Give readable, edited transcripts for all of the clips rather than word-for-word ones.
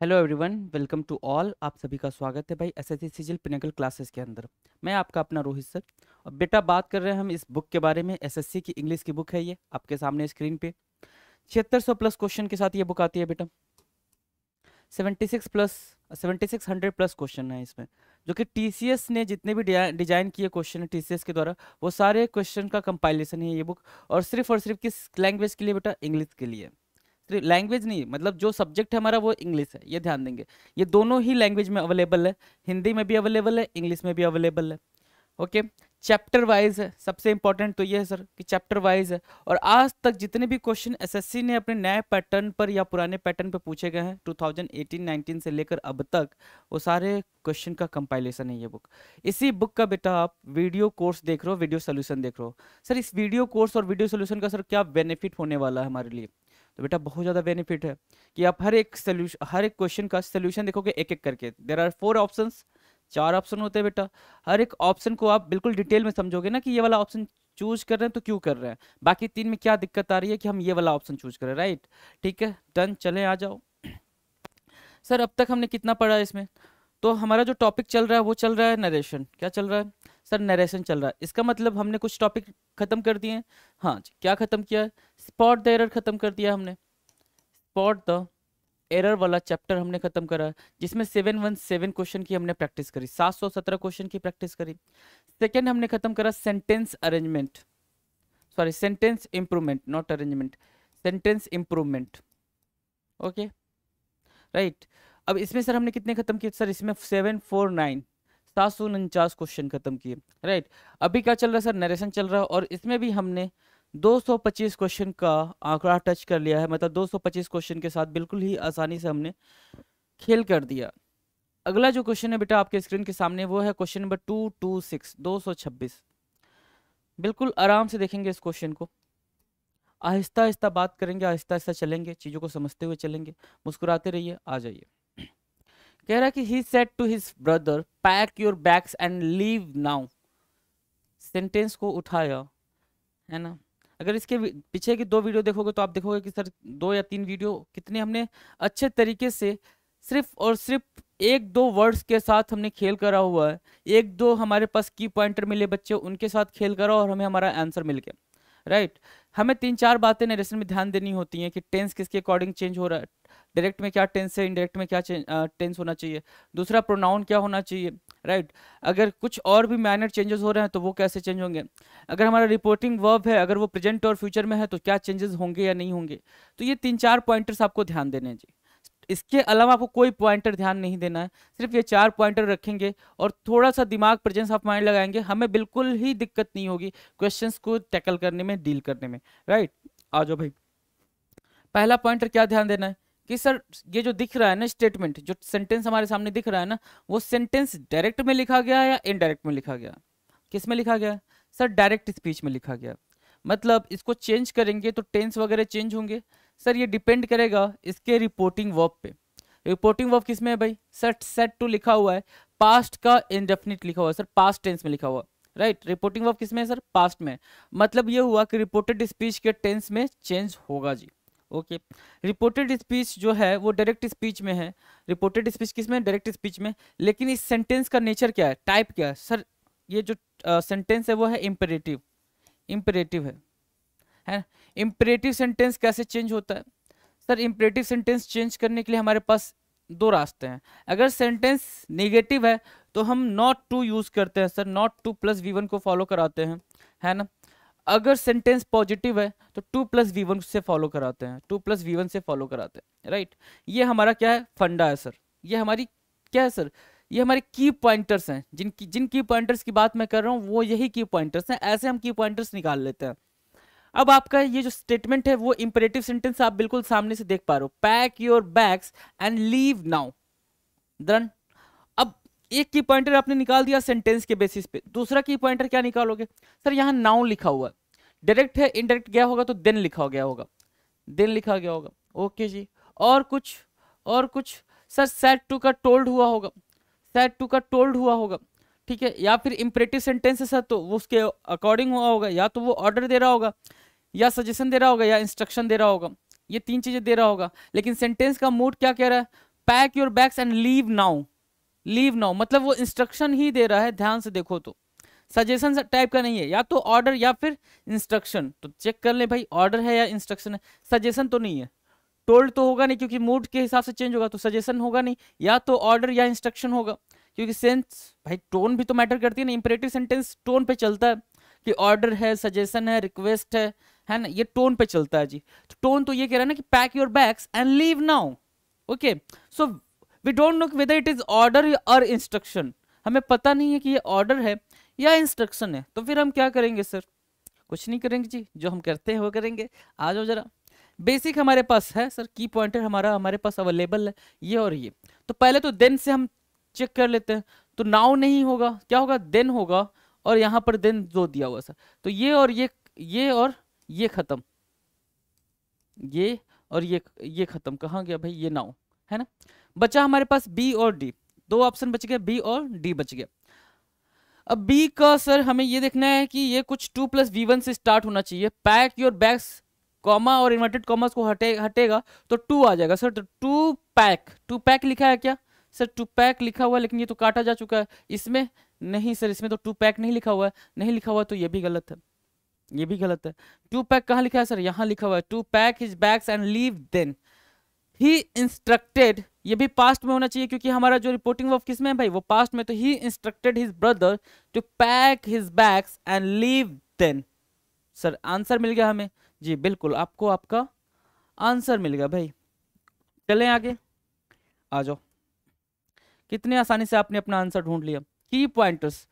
Hello everyone, welcome to all. आप सभी का स्वागत है भाई एसएससी सिजिल पिनेकल क्लासेस के अंदर। मैं आपका अपना रोहित सर। और बेटा बात कर रहे हैं हम इस बुक के बारे में। एसएससी की इंग्लिश की बुक है, ये आपके सामने स्क्रीन पे 7600 प्लस क्वेश्चन के साथ ये बुक आती है बेटा। 7600 प्लस क्वेश्चन है इसमें, जो कि टीसीएस ने जितने भी डिजाइन किए क्वेश्चन है टीसीएस के द्वारा, वो सारे क्वेश्चन का कंपाइलेशन है ये बुक। और सिर्फ किस लैंग्वेज के लिए बेटा? इंग्लिश के लिए। सिर्फ लैंग्वेज नहीं, मतलब जो सब्जेक्ट है हमारा वो इंग्लिश है, ये ध्यान देंगे। ये दोनों ही लैंग्वेज में अवेलेबल है, हिंदी में भी अवेलेबल है, इंग्लिश में भी अवेलेबल है। ओके। चैप्टर वाइज है, सबसे इंपॉर्टेंट तो ये है सर कि चैप्टर वाइज है। और आज तक जितने भी क्वेश्चन एसएससी ने अपने नए पैटर्न पर या पुराने पैटर्न पर पूछे गए हैं 2018-19 से लेकर अब तक, वो सारे क्वेश्चन का कंपाइलेशन है ये बुक। इसी बुक का बेटा आप वीडियो कोर्स देख रहे हो, वीडियो सोल्यूशन देख रहे हो। सर इस वीडियो कोर्स और वीडियो सोल्यूशन का सर क्या बेनिफिट होने वाला है हमारे लिए? तो बेटा बहुत ज़्यादा बेनिफिट है कि आप हर एक क्वेश्चन का सोल्यूशन देखोगे एक एक करके। देर आर 4 ऑप्शंस, 4 ऑप्शन होते हैं बेटा। हर एक ऑप्शन को आप बिल्कुल डिटेल में समझोगे ना कि ये वाला ऑप्शन चूज कर रहे हैं तो क्यों कर रहे हैं, बाकी 3 में क्या दिक्कत आ रही है कि हम ये वाला ऑप्शन चूज करें। राइट, ठीक है, डन, चले आ जाओ। सर अब तक हमने कितना पढ़ा है इसमें? तो हमारा जो टॉपिक चल रहा है वो चल रहा है नरेशन। क्या चल रहा है सर? नरेशन चल रहा है। इसका मतलब हमने कुछ टॉपिक खत्म कर दिए हैं। हाँ जी, क्या खत्म किया है? स्पॉट द एरर खत्म कर दिया हमने। स्पॉट द एरर वाला चैप्टर हमने खत्म करा, जिसमें 717 क्वेश्चन की हमने प्रैक्टिस करी, 717 क्वेश्चन की प्रैक्टिस करी। सेकंड हमने खत्म करा sentence arrangement, sorry sentence improvement, not arrangement, sentence improvement. Okay, right. अब इसमें सर हमने कितने खत्म किए? सर इसमें 749, 749 क्वेश्चन खत्म किए। राइट, अभी क्या चल रहा है सर? नरेशन चल रहा है। और इसमें भी हमने 225 क्वेश्चन का आंकड़ा टच कर लिया है, मतलब 225 क्वेश्चन के साथ बिल्कुल ही आसानी से हमने खेल कर दिया। अगला जो क्वेश्चन है बेटा आपके स्क्रीन के सामने, वो है क्वेश्चन नंबर 226, 226। बिल्कुल आराम से देखेंगे इस क्वेश्चन को, आहिस्ता आहिस्ता बात करेंगे, आहिस्ता आहिस्ता चलेंगे, चीज़ों को समझते हुए चलेंगे। मुस्कुराते रहिए, आ जाइए। कह रहा है कि he said to his brother pack your bags and leave now. Sentence को उठाया, है ना। अगर इसके पीछे की 2 वीडियो देखोगे तो आप देखोगे कि सर 2 या 3 वीडियो कितने हमने अच्छे तरीके से सिर्फ और सिर्फ 1-2 वर्ड्स के साथ हमने खेल करा हुआ है। 1-2 हमारे पास की पॉइंटर मिले बच्चे, उनके साथ खेल करा और हमें हमारा आंसर मिल गया। राइट, हमें 3-4 बातें नरेशन में ध्यान देनी होती हैं कि टेंस किसके अकॉर्डिंग चेंज हो रहा है, डायरेक्ट में क्या टेंस है, इनडायरेक्ट में क्या टेंस होना चाहिए, दूसरा प्रोनाउन क्या होना चाहिए। राइट, अगर कुछ और भी माइनर चेंजेस हो रहे हैं तो वो कैसे चेंज होंगे, अगर हमारा रिपोर्टिंग वर्ब है अगर वो प्रेजेंट और फ्यूचर में है तो क्या चेंजेस होंगे या नहीं होंगे। तो ये 3-4 पॉइंटर्स आपको ध्यान देने हैं जी। इसके अलावा आपको कोई पॉइंटर ध्यान नहीं देना है, सिर्फ ये 4 पॉइंटर रखेंगे और थोड़ा सा दिमाग प्रेजेंस ऑफ माइंड लगाएंगे, हमें बिल्कुल ही दिक्कत नहीं होगी क्वेश्चंस को टैकल करने में, डील करने में। राइट, आ जाओ भाई। पहला पॉइंटर क्या ध्यान देना है कि सर ये जो दिख रहा है ना स्टेटमेंट, जो सेंटेंस हमारे सामने दिख रहा है ना, वो सेंटेंस डायरेक्ट में लिखा गया है या इनडायरेक्ट में लिखा गया? किस में लिखा गया? सर डायरेक्ट स्पीच में लिखा गया। मतलब इसको चेंज करेंगे तो टेंस वगैरह चेंज होंगे। सर ये डिपेंड करेगा इसके रिपोर्टिंग वर्ब पे। रिपोर्टिंग वर्ब किस में है भाई? सर सेट टू लिखा हुआ है, पास्ट का इंडेफिनिट लिखा हुआ है, सर पास्ट टेंस में लिखा हुआ है। राइट, रिपोर्टिंग वर्ब किस में है सर? पास्ट में। मतलब ये हुआ कि रिपोर्टेड स्पीच के टेंस में चेंज होगा जी। ओके, रिपोर्टेड स्पीच जो है वो डायरेक्ट स्पीच में है। रिपोर्टेड स्पीच किस में? डायरेक्ट स्पीच में। लेकिन इस सेंटेंस का नेचर क्या है, टाइप क्या है सर? ये जो सेंटेंस है वो है इम्पेरेटिव, इम्पेरेटिव है। इम्पेरेटिव सेंटेंस कैसे चेंज होता है? सर इम्पेरेटिव सेंटेंस चेंज करने के लिए हमारे पास 2 रास्ते हैं। अगर सेंटेंस नेगेटिव है तो हम नॉट टू यूज करते हैं, sir not two plus V1 को फॉलो कराते हैं, है ना। अगर सेंटेंस पॉजिटिव है तो 2 प्लस V1 से फॉलो कराते हैं, 2 प्लस V1 से फॉलो कराते हैं। राइट, ये हमारा क्या है? फंडा है सर। ये हमारी क्या है सर? ये हमारे की पॉइंटर्स हैं, जिन की पॉइंटर्स की बात मैं कर रहा हूँ वो यही की पॉइंटर्स हैं। ऐसे हम की पॉइंटर्स निकाल लेते हैं। अब आपका ये जो स्टेटमेंट है वो इंपेरेटिव सेंटेंस आप बिल्कुल सामने से देख पा रहे हो, pack your bags and leave now. Done. अब एक की पॉइंटर आपने निकाल दिया सेंटेंस के बेसिस पे, दूसरा की पॉइंटर क्या निकालोगे? सर यहाँ नाउन लिखा हुआ है, डायरेक्ट है इनडायरेक्ट गया होगा तो देन लिखा गया होगा, देन लिखा गया होगा। ओके जी, और कुछ? और कुछ? सर सेड टू का टोल्ड हुआ होगा, सेड टू का टोल्ड हुआ होगा, ठीक है। या फिर इंपरेटिव सेंटेंस है सर तो वो उसके अकॉर्डिंग हुआ होगा, या तो वो ऑर्डर दे रहा होगा, या सजेशन दे रहा होगा, या इंस्ट्रक्शन दे रहा होगा। ये 3 चीजें दे रहा होगा। लेकिन सेंटेंस का मूड क्या कह रहा है? Pack your bags and leave now, leave now मतलब वो इंस्ट्रक्शन ही दे रहा है, ध्यान से देखो तो सजेशन टाइप का नहीं है, या तो ऑर्डर या फिर इंस्ट्रक्शन। तो चेक कर ले भाई ऑर्डर है या इंस्ट्रक्शन है, सजेशन तो नहीं है, टोल्ड तो होगा नहीं क्योंकि मूड के हिसाब से चेंज होगा, तो सजेशन होगा नहीं, या तो ऑर्डर या इंस्ट्रक्शन होगा, क्योंकि सेंस भाई टोन भी तो मैटर करती है ना, इंपरेटिव सेंटेंस टोन पे चलता है कि ऑर्डर है, सजेशन है, रिक्वेस्ट है ना, ये टोन पे चलता है जी। तो टोन तो ये कह रहा है ना कि pack your bags and leave now, okay. So we don't know whether it is order और इंस्ट्रक्शन, हमें पता नहीं है कि ये ऑर्डर है या इंस्ट्रक्शन है, तो फिर हम क्या करेंगे सर, कुछ नहीं करेंगे जी, जो हम करते हैं वो करेंगे। आ जाओ जरा, बेसिक हमारे पास है सर, की पॉइंटर हमारे पास अवेलेबल है ये और ये। तो पहले तो देन से हम चेक कर लेते हैं, तो नाउ नहीं होगा, क्या होगा, देन होगा, और यहाँ पर देन जो दिया हुआ सर, तो ये और ये खत्म, ये और ये खत्म, कहाँ गया भाई, ये नाउ है ना। बचा हमारे पास बी और डी, दो ऑप्शन बच गए, बी और डी बच गया। अब बी का सर हमें ये देखना है कि ये कुछ 2 + V1 से स्टार्ट होना चाहिए, पैक योर बैग्स कॉमा और इन्वर्टेड कॉमर्स को हटेगा तो 2 आ जाएगा सर, तो टू पैक लिखा है क्या सर, 2 पैक लिखा हुआ है, लेकिन ये तो काटा जा चुका है, इसमें नहीं सर, इसमें तो 2 पैक नहीं लिखा हुआ है, नहीं लिखा हुआ तो ये भी गलत है, ये भी गलत है। 2 पैक कहाँ लिखा है सर, यहाँ लिखा हुआ है, 2 pack his bags and leave then he instructed, ये भी पास्ट में होना चाहिए क्योंकि हमारा जो रिपोर्टिंग वर्ब किस में है भाई, वो पास्ट में, तो he instructed his brother to pack his bags and leave then. Sir answer मिल गया हमें जी, बिल्कुल आपको आपका आंसर मिल गया भाई। चलें आगे, आ जाओ, कितने आसानी से आपने अपना आंसर ढूंढ लिया। Key pointers,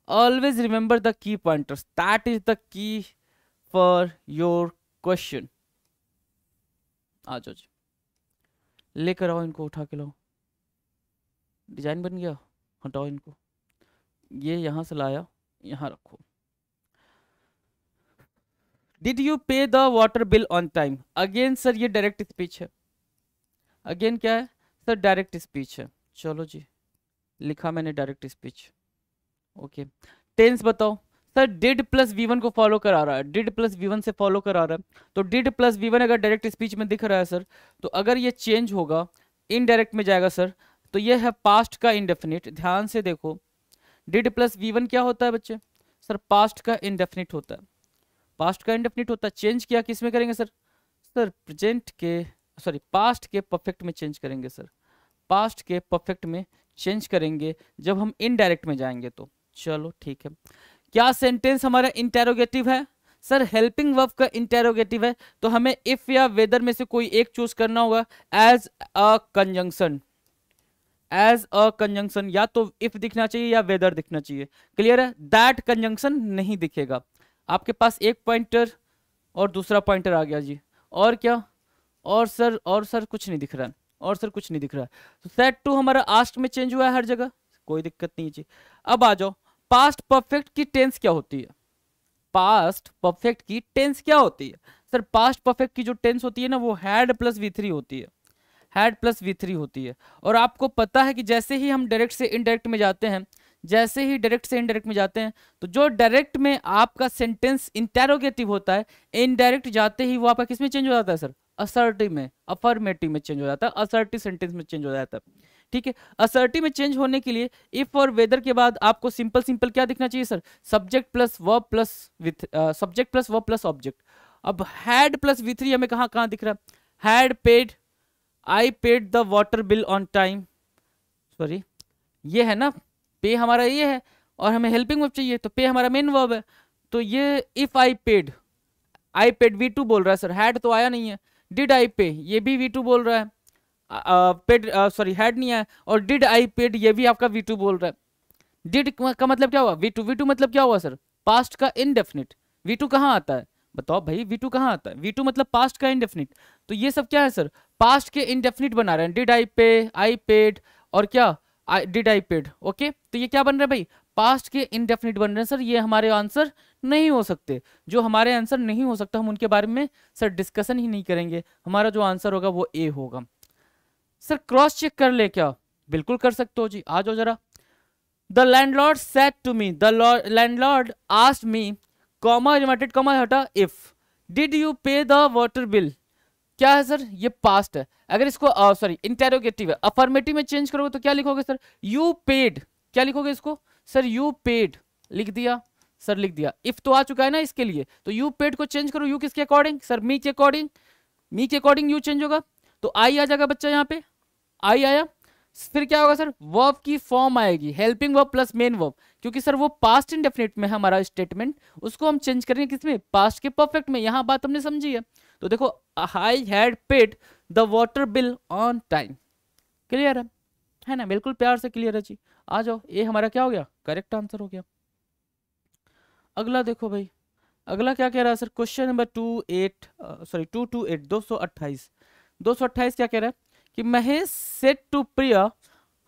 always remember the key pointers, that is the key for your question. आ जाओ जी, लेकर आओ इनको, उठा के लाओ, डिजाइन बन गया, हटाओ इनको, ये यहां से लाया, यहां रखो। Did you pay the water bill on time, again sir ये डायरेक्ट स्पीच है, अगेन क्या है सर, डायरेक्ट स्पीच है। चलो जी, लिखा मैंने डायरेक्ट स्पीच, ओके। टेंस बताओ सर, डिड + V1 को फॉलो करा रहा है, डिड + V1 से फॉलो करा रहा है, तो डिड + V1 अगर डायरेक्ट स्पीच में दिख रहा है सर, तो अगर ये चेंज होगा इनडायरेक्ट में जाएगा सर, तो ये है पास्ट का इंडेफिनिट। ध्यान से देखो, डिड + V1 क्या होता है बच्चे सर, पास्ट का इंडेफिनिट होता है, पास्ट का इंडेफिनिट होता है। चेंज किया किस में करेंगे सर, प्रेजेंट के सॉरी पास्ट के परफेक्ट में चेंज करेंगे सर, पास्ट के परफेक्ट में चेंज करेंगे जब हम इनडायरेक्ट में जाएंगे तो। चलो ठीक है, क्या सेंटेंस हमारा इंटेरोगेटिव है सर, हेल्पिंग वर्ब का इंटेरोगेटिव है, तो हमें इफ या वेदर में से कोई एक चूज करना होगा as a conjunction, as a conjunction, या तो इफ दिखना चाहिए या वेदर दिखना चाहिए। क्लियर है, दैट कंजंक्शन नहीं दिखेगा। आपके पास एक पॉइंटर और दूसरा पॉइंटर आ गया जी, और क्या, और सर कुछ नहीं दिख रहा है, और सर कुछ नहीं दिख रहा है, तो सेट टू हमारा आस्ट में चेंज हुआ है हर जगह, कोई दिक्कत नहीं जी। अब आ जाओ, पास्ट परफेक्ट की टेंस क्या होती है, पास्ट परफेक्ट की टेंस क्या होती है सर, पास्ट परफेक्ट की जो टेंस होती है ना, वो हैड + V3 होती है, हैड + V3 होती है। और आपको पता है कि जैसे ही हम डायरेक्ट से इनडायरेक्ट में जाते हैं, जैसे ही डायरेक्ट से इनडायरेक्ट में जाते हैं, तो जो डायरेक्ट में आपका सेंटेंस इंटेरोगेटिव होता है, इनडायरेक्ट जाते ही वो आपका किस में चेंज हो जाता है सर, असर्टिव में, अफर्मेटिव में चेंज हो जाता है, असर्टिव सेंटेंस में चेंज हो जाता है। ठीक है, असर्टिव में चेंज होने के लिए इफ और वेदर के बाद आपको सिंपल सिंपल क्या दिखना चाहिए सर, सब्जेक्ट + वर्ब + ऑब्जेक्ट। अब हैड + V3 हमें कहाँ कहाँ दिख रहा है, had paid, I paid the water bill on time, sorry ये है ना, पे हमारा ये है, और हमें हेल्पिंग वर्ब चाहिए, तो पे हमारा मेन वर्ब है, तो ये इफ आई पेड V2 बोल रहा है सर, हैड तो आया नहीं है। डिड आई पे, ये भी V2 बोल रहा है, पेड सॉरी हैड नहीं आया, और डिड आई पेड ये भी आपका V2 बोल रहा है। डिड का मतलब क्या हुआ, V2 मतलब क्या हुआ सर, पास्ट का इनडेफिनिट। V2 कहाँ आता है बताओ भाई, V2 कहाँ आता है, V2 मतलब पास्ट का इनडेफिनिट, तो ये सब क्या है सर, पास्ट के इनडेफिनिट बना रहे हैं, डिड आई पे, आई पेड, और क्या डिड आई पेड, ओके। तो ये क्या बन रहा है भाई, पास्ट के इनडेफिनिट बन रहे हैं सर, ये हमारे आंसर नहीं हो सकते। जो हमारे आंसर नहीं हो सकता हम उनके बारे में सर डिस्कशन ही नहीं करेंगे, हमारा जो आंसर होगा वो ए होगा। सर क्रॉस चेक कर ले क्या, बिल्कुल कर सकते हो जी, आ जाओ जरा। The landlord said to me, the landlord asked me, comma inverted comma हटा, if did you pay the water bill क्या है सर, ये पास्ट है। अगर इसको सॉरी इंटेरोगेटिव है, अफर्मेटिव में चेंज करोगे तो क्या लिखोगे सर, यू पेड। क्या लिखोगे इसको सर, यू पेड लिख दिया सर, लिख दिया। इफ तो आ चुका है ना इसके लिए, तो यू पेड को चेंज करो, यू किसके अकॉर्डिंग सर, मी के अकॉर्डिंग, मी के अकॉर्डिंग यू चेंज होगा, तो आई आ जाएगा बच्चा, यहाँ पे आई आया। फिर क्या होगा सर, वर्ब की फॉर्म आएगी, helping verb plus main verb, क्योंकि सर वो पास्ट इंडेफिनिट में है हमारा स्टेटमेंट, उसको हम चेंज करेंगे किसमें, पास्ट के परफेक्ट में। यहां बात हमने समझी है। तो देखो, I had paid the water bill on time. Clear है ना, बिल्कुल प्यार से क्लियर है जी। आ जाओ, ये हमारा क्या हो गया, करेक्ट आंसर हो गया। अगला देखो भाई, अगला क्या कह रहा है सर, क्वेश्चन नंबर 228 228 क्या कह रहा है कि Mahesh said to Priya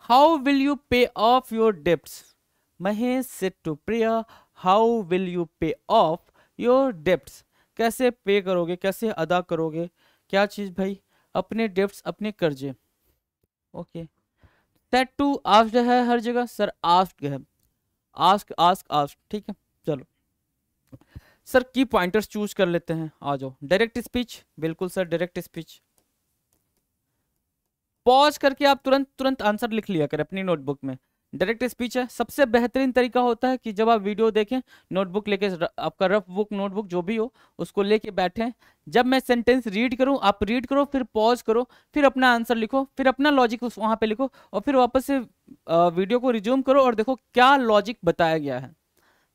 how will you pay off your debts. Mahesh said to Priya how will you pay off your debts. कैसे पे करोगे, कैसे अदा करोगे, क्या चीज भाई, अपने डेब्ट्स, अपने कर्जे। ओके, सेड टू आस्क्ड है हर जगह सर, आस्क्ड है, आस्क आस्क आस्क, ठीक है। चलो सर, की पॉइंटर्स चूज कर लेते हैं, आ जाओ। डायरेक्ट स्पीच, बिल्कुल सर डायरेक्ट स्पीच। पॉज करके आप तुरंत तुरंत आंसर लिख लिया करें अपनी नोटबुक में। डायरेक्ट स्पीच है, सबसे बेहतरीन तरीका होता है कि जब आप वीडियो देखें, नोटबुक लेके, आपका रफ बुक नोटबुक जो भी हो उसको लेके बैठें, जब मैं सेंटेंस रीड करूं आप रीड करो, फिर पॉज करो, फिर अपना आंसर लिखो, फिर अपना लॉजिक वहां पे लिखो, और फिर वापस से वीडियो को रिज्यूम करो और देखो क्या लॉजिक बताया गया है।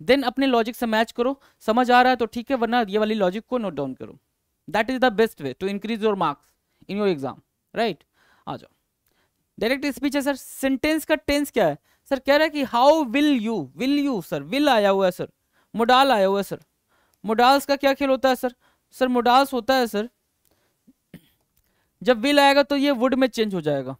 देन अपने लॉजिक से मैच करो, समझ आ रहा है तो ठीक है, वरना ये वाली लॉजिक को नोट डाउन करो। That is the best way to increase your marks in your exam, right. आ जाओ, डायरेक्ट स्पीच है सर। सेंटेंस का टेंस क्या है सर, कह रहा है कि how will you sir, will आया हुआ है सर, मोडाल आया हुआ है सर। मोडाल्स का क्या खेल होता है सर, सर मोडाल्स होता है सर, जब विल आएगा तो ये वुड में चेंज हो जाएगा,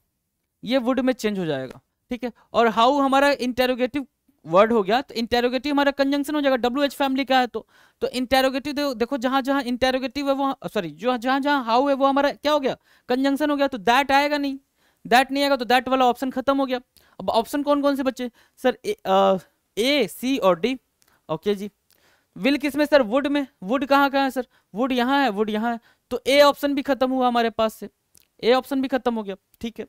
ये वुड में चेंज हो जाएगा, ठीक है। और हाउ हमारा इंटेरोगेटिव वर्ड हो गया, तो इंटेरोगेटिव हमारा कंजंक्शन हो जाएगा, डब्ल्यू एच फैमिली का है तो इंटेरोगेटिव देखो, जहां जहां इंटेरोगेटिव है वो, सॉरी जो जहां जहां हाउ है वो हमारा क्या हो गया, कंजंक्शन हो गया, तो दैट आएगा नहीं, दैट नहीं आएगा तो दैट वाला ऑप्शन खत्म हो गया। अब ऑप्शन कौन कौन से बच्चे सर, ए सी और डी। ओके जी, विल किस में सर, वुड में। वुड कहाँ कहाँ है सर, वुड यहाँ है, वुड यहाँ है, तो ए ऑप्शन भी खत्म हुआ हमारे पास से, ए ऑप्शन भी खत्म हो गया, ठीक है।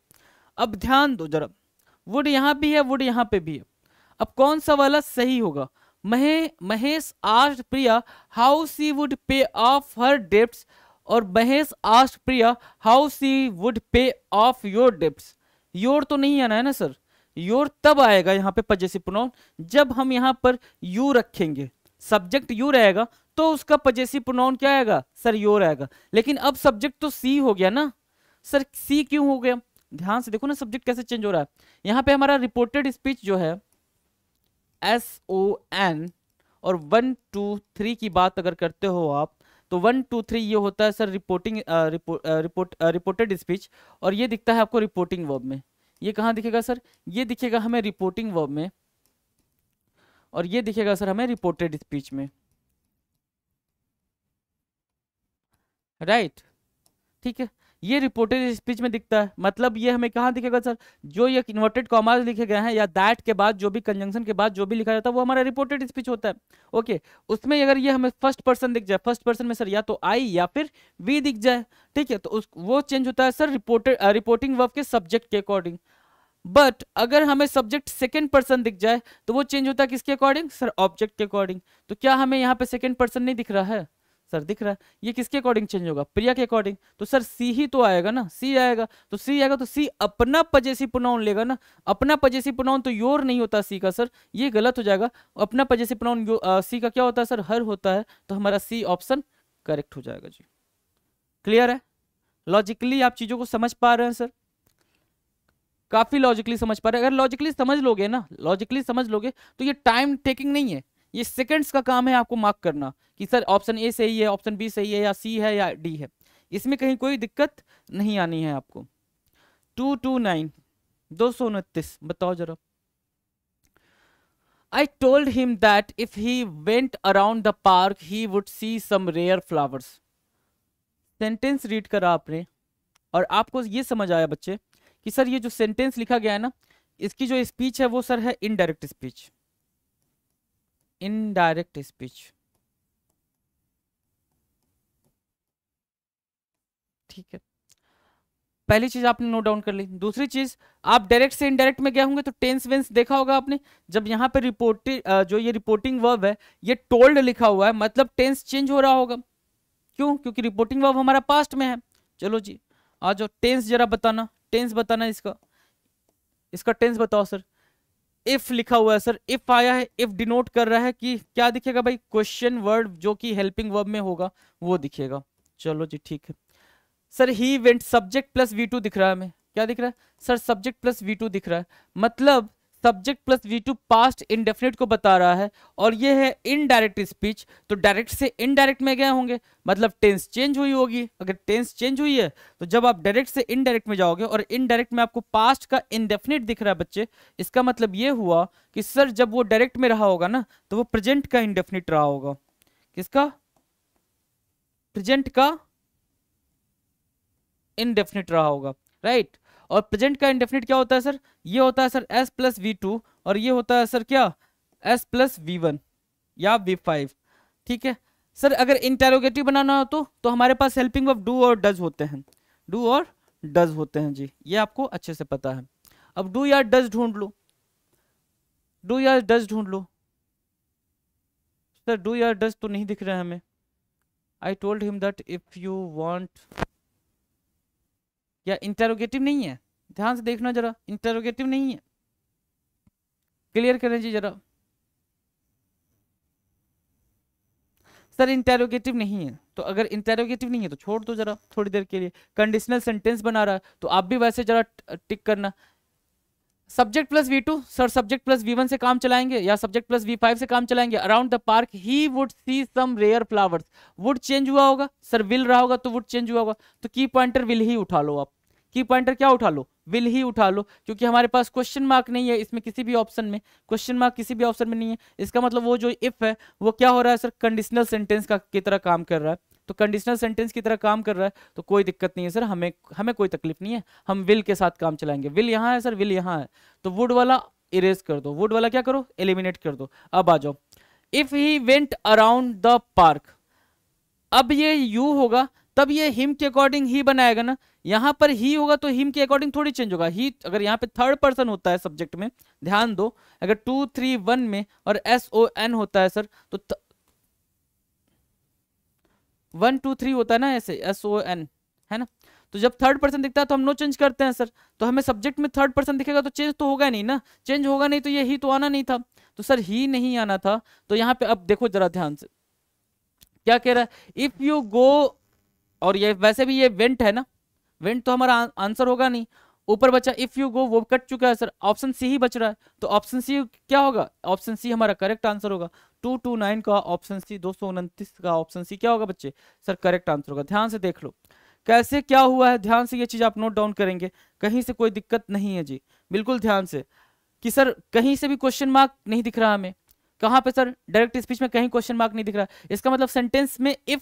अब ध्यान दो जरा, वुड यहाँ भी है, वुड यहाँ पे भी है, अब कौन सा वाला सही होगा। Mahesh asked Priya how she would pay off her debts, और Mahesh asked Priya how she would pay off your debts. Your तो नहीं आना है ना सर, योर तब आएगा यहाँ पे पजेसिव प्रोनाउन जब हम यहाँ पर यू रखेंगे, सब्जेक्ट यू रहेगा तो उसका पजेसिव प्रोनाउन क्या आएगा सर, योर आएगा। लेकिन अब सब्जेक्ट तो सी हो गया ना सर, सी क्यों हो गया, ध्यान से देखो ना सब्जेक्ट कैसे चेंज हो रहा है। यहाँ पे हमारा रिपोर्टेड स्पीच जो है SON, और 1 2 3 की बात अगर करते हो आप, तो 1 2 3 ये होता है सर रिपोर्टिंग रिपोर्टेड स्पीच, और ये दिखता है आपको रिपोर्टिंग वर्ब में। ये कहाँ दिखेगा सर, ये दिखेगा हमें रिपोर्टिंग वर्ब में, और ये दिखेगा सर हमें रिपोर्टेड स्पीच में, राइट, ठीक है। ये रिपोर्टेड स्पीच में दिखता है, मतलब ये हमें कहाँ दिखेगा सर, जो ये इन्वर्टेड कॉमास लिखे गए हैं या दैट के बाद जो भी कंजंक्शन के बाद जो भी लिखा जाता है वो हमारा रिपोर्टेड स्पीच होता है। ओके, उसमें अगर ये हमें फर्स्ट पर्सन दिख जाए, फर्स्ट पर्सन में सर या तो आई या फिर वी दिख जाए, ठीक है, तो वो चेंज होता है सर रिपोर्टिंग वर्ब के सब्जेक्ट के अकॉर्डिंग। बट अगर हमें सब्जेक्ट सेकेंड पर्सन दिख जाए तो वो चेंज होता है किसके अकॉर्डिंग सर, ऑब्जेक्ट के अकॉर्डिंग। तो क्या हमें यहाँ पे सेकेंड पर्सन नहीं दिख रहा है सर, दिख रहा है। ये किसके अकॉर्डिंग चेंज होगा, प्रिया के अकॉर्डिंग, तो सर सी ही तो आएगा ना, सी आएगा, तो सी आएगा तो सी अपना पजेसिव प्रोनाउन लेगा ना। अपना पजेसिव प्रोनाउन तो योर नहीं होता सी का सर, ये गलत हो जाएगा। अपना पजेसिव प्रोनाउन सी का क्या होता है सर, हर होता है, तो हमारा सी ऑप्शन करेक्ट हो जाएगा जी। क्लियर है, लॉजिकली आप चीजों को समझ पा रहे हैं सर, काफी लॉजिकली समझ पा रहे हैं। अगर लॉजिकली समझ लोगे ना, लॉजिकली समझ लोगे तो ये टाइम टेकिंग नहीं है, ये सेकंड्स का काम है आपको मार्क करना कि सर ऑप्शन ए सही है, ऑप्शन बी सही है, या सी है या डी है, इसमें कहीं कोई दिक्कत नहीं आनी है आपको। 229 बताओ जरा। I told him that if he went around the park he would see some rare flowers। Sentence read करा आपने और आपको ये समझ आया बच्चे कि सर ये जो सेंटेंस लिखा गया है ना, इसकी जो स्पीच है वो सर है इनडायरेक्ट स्पीच, इनडायरेक्ट स्पीच, ठीक है, पहली चीज आपने नोट डाउन कर ली। दूसरी चीज, आप डायरेक्ट से इनडायरेक्ट में गए होंगे तो टेंस वेंस देखा होगा आपने। जब यहाँ पे जो ये रिपोर्टिंग वर्ब है ये टोल्ड लिखा हुआ है, मतलब टेंस चेंज हो रहा होगा। क्यों? क्योंकि रिपोर्टिंग वर्ब हमारा पास्ट में है। चलो जी आ जाओ, टेंस जरा बताना, टेंस बताना इसका, इसका टेंस बताओ सर। इफ लिखा हुआ है सर, इफ आया है, इफ डिनोट कर रहा है कि क्या दिखेगा भाई? क्वेश्चन वर्ड जो कि हेल्पिंग वर्ब में होगा वो दिखेगा। चलो जी ठीक है sir. He went, subject plus V2 दिख रहा है हमें। क्या दिख रहा है सर? सब्जेक्ट प्लस V2 दिख रहा है, मतलब subject plus V2 past indefinite को बता रहा है, और ये है इनडायरेक्ट स्पीच, तो डायरेक्ट से इनडायरेक्ट में गए होंगे, मतलब टेंस चेंज हुई होगी। अगर टेंस चेंज हुई है तो जब आप डायरेक्ट से इनडायरेक्ट में जाओगे और इनडायरेक्ट में आपको पास्ट का इंडेफिनिट दिख रहा है बच्चे, इसका मतलब ये हुआ कि सर जब वो डायरेक्ट में रहा होगा ना तो वो प्रेजेंट का इंडेफिनिट रहा होगा। किसका? प्रेजेंट का इंडेफिनिट रहा होगा, राइट। और प्रेजेंट का इंडेफिनिट क्या होता है सर? ये होता है सर S प्लस V2, और ये होता है सर क्या? S प्लस V1 या V5। ठीक है सर। अगर इंटेरोगेटिव बनाना हो तो हमारे पास हेल्पिंग वर्ब डू और डज होते हैं, डू और डज होते हैं जी, ये आपको अच्छे से पता है। अब डू या डज ढूंढ लो, डू या डज ढूंढ लो सर। डू या डज तो नहीं दिख रहा है हमें। I told him that if you want, या इंटेरोगेटिव नहीं है, ध्यान से देखना जरा, इंटेरोगेटिव नहीं है, क्लियर करें जी जरा। सर इंटेरोगेटिव नहीं है, तो अगर इंटेरोगेटिव नहीं है तो छोड़ दो जरा थोड़ी देर के लिए। कंडीशनल सेंटेंस बना रहा है तो आप भी वैसे जरा टिक करना। Subject plus V2 sir, subject plus V1 से काम चलाएंगे या सब्जेक्ट प्लस V5 से काम चलाएंगे। Around the park he would see some rare flowers, would change हुआ होगा सर, विल रहा होगा तो वुड चेंज हुआ होगा, तो की पॉइंटर विल ही उठा लो आप। की पॉइंटर क्या उठा लो? विल ही उठा लो, क्योंकि हमारे पास क्वेश्चन मार्क नहीं है इसमें, किसी भी ऑप्शन में क्वेश्चन मार्क किसी भी ऑप्शन में नहीं है। इसका मतलब वो जो इफ है वो क्या हो रहा है सर? कंडीशनल सेंटेंस का की तरह काम कर रहा है। तो कंडीशनल सेंटेंस की तरह काम कर रहा है तो कोई दिक्कत नहीं है सर, हमें हमें कोई तकलीफ नहीं है, हम विल के साथ काम चलाएंगे। विल यहाँ है सर, विल यहाँ है, तो वुड वाला इरेज कर दो, वुड वाला क्या करो? एलिमिनेट कर दो। अब आ जाओ, if he went around the park, अब ये यू होगा तब ये हिम के अकॉर्डिंग ही बनाएगा ना। यहां पर ही होगा तो हिम के अकॉर्डिंग थोड़ी चेंज होगा। ही अगर यहाँ पे थर्ड पर्सन होता है सब्जेक्ट में, ध्यान दो, अगर 2 3 1 में और SON होता है सर तो 1 2 3 होता है ना, ऐसे SON है ना। तो जब थर्ड पर्सन दिखता है तो हम नो चेंज करते हैं सर, तो हमें सब्जेक्ट में थर्ड पर्सन दिखेगा तो चेंज तो होगा नहीं ना, चेंज होगा नहीं तो ये ही तो आना नहीं था, तो सर ही नहीं आना था। तो यहाँ पे अब देखो जरा ध्यान से क्या कह रहा है, इफ यू गो, और ये वैसे भी ये वेंट है ना, वेंट तो हमारा आंसर होगा नहीं। ऊपर बचा इफ यू गो, वो कट चुका है सर, ऑप्शन सी ही बच रहा है, तो ऑप्शन सी क्या होगा? ऑप्शन सी हमारा करेक्ट आंसर होगा। 229 का ऑप्शन सी, 229 का ऑप्शन सी क्या होगा बच्चे? सर करेक्ट आंसर होगा। ध्यान से देख लो कैसे क्या हुआ है, ध्यान से ये चीज आप नोट डाउन करेंगे, कहीं से कोई दिक्कत नहीं है जी, बिल्कुल ध्यान से। कि सर कहीं से भी क्वेश्चन मार्क नहीं दिख रहा हमें, कहाँ पे सर? डायरेक्ट स्पीच में कहीं क्वेश्चन मार्क नहीं दिख रहा, इसका मतलब सेंटेंस में इफ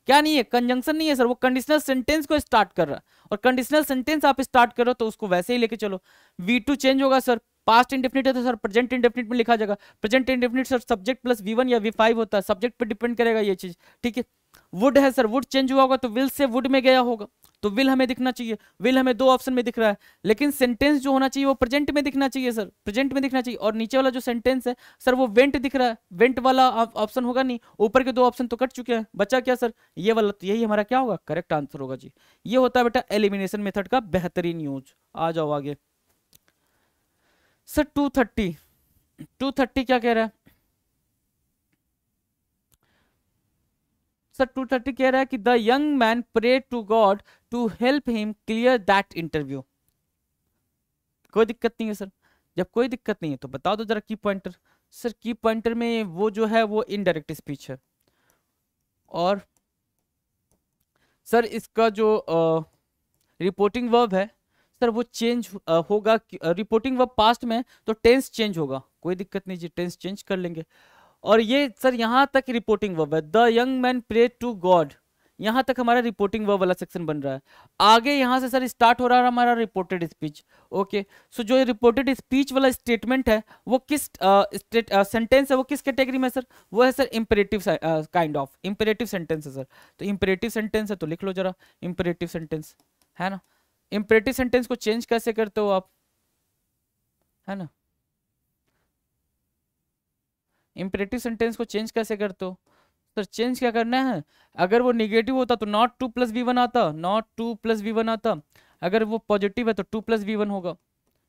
क्या नहीं है? कंजंक्शन नहीं है सर, वो कंडीशनल सेंटेंस को स्टार्ट कर रहा है, और कंडीशनल सेंटेंस आप स्टार्ट करो तो उसको वैसे ही लेके चलो। V2 चेंज होगा सर, पास्ट इंडेफिनिट है तो सर प्रेजेंट इंडेफिनिट में लिखा जाएगा। Present indefinite sir subject plus V1 या V5 होता है, सब्जेक्ट पर डिपेंड करेगा ये चीज, ठीक है। वुड है सर, वुड चेंज हुआ होगा तो विल से वुड में गया होगा, तो विल हमें दिखना चाहिए। विल हमें 2 ऑप्शन में दिख रहा है, लेकिन सेंटेंस जो होना चाहिए वो प्रेजेंट में दिखना चाहिए सर, प्रेजेंट में दिखना चाहिए। और नीचे वाला जो सेंटेंस है सर वो वेंट दिख रहा है, वेंट वाला ऑप्शन होगा नहीं, ऊपर के 2 ऑप्शन तो कट चुके हैं, बचा क्या सर? ये वाला, तो यही हमारा क्या होगा? करेक्ट आंसर होगा जी। ये होता है बेटा एलिमिनेशन मेथड का बेहतरीन यूज। आ जाओ आगे सर। 230 क्या कह रहा है सर? 230 कह रहा है कि the young man pray to God to help him clear that interview. कोई दिक्कत नहीं है सर, जब कोई दिक्कत नहीं है तो बता दो जरा की पॉइंटर। सर की पॉइंटर में वो जो है वो इनडायरेक्ट स्पीच है, और सर इसका जो रिपोर्टिंग वर्ब है सर वो चेंज होगा। रिपोर्टिंग वर्ब पास्ट में तो टेंस चेंज होगा, कोई दिक्कत नहीं जी, टेंस चेंज कर लेंगे। और ये सर यहाँ तक रिपोर्टिंग वर्ब है, the young man pray to God, यहाँ तक हमारा रिपोर्टिंग वर्ब वाला सेक्शन बन रहा है। आगे यहाँ से सर स्टार्ट हो रहा है हमारा रिपोर्टेड स्पीच। ओके, सो जो रिपोर्टेड स्पीच वाला स्टेटमेंट है वो किस सेंटेंस है, वो किस कैटेगरी में सर, वो है sir imperative kind of imperative sentence है सर। तो इंपेरेटिव सेंटेंस है तो लिख लो जरा इंपेरेटिव सेंटेंस, है ना। इंपेरेटिव सेंटेंस को चेंज कैसे करते हो आप, है ना। इंपेरेटिव सेंटेंस को चेंज कैसे करते हो सर, चेंज क्या करना है, अगर वो निगेटिव होता तो नॉट 2+v1 आता, नॉट 2+v1 आता। अगर वो पॉजिटिव है तो 2+v1 होगा,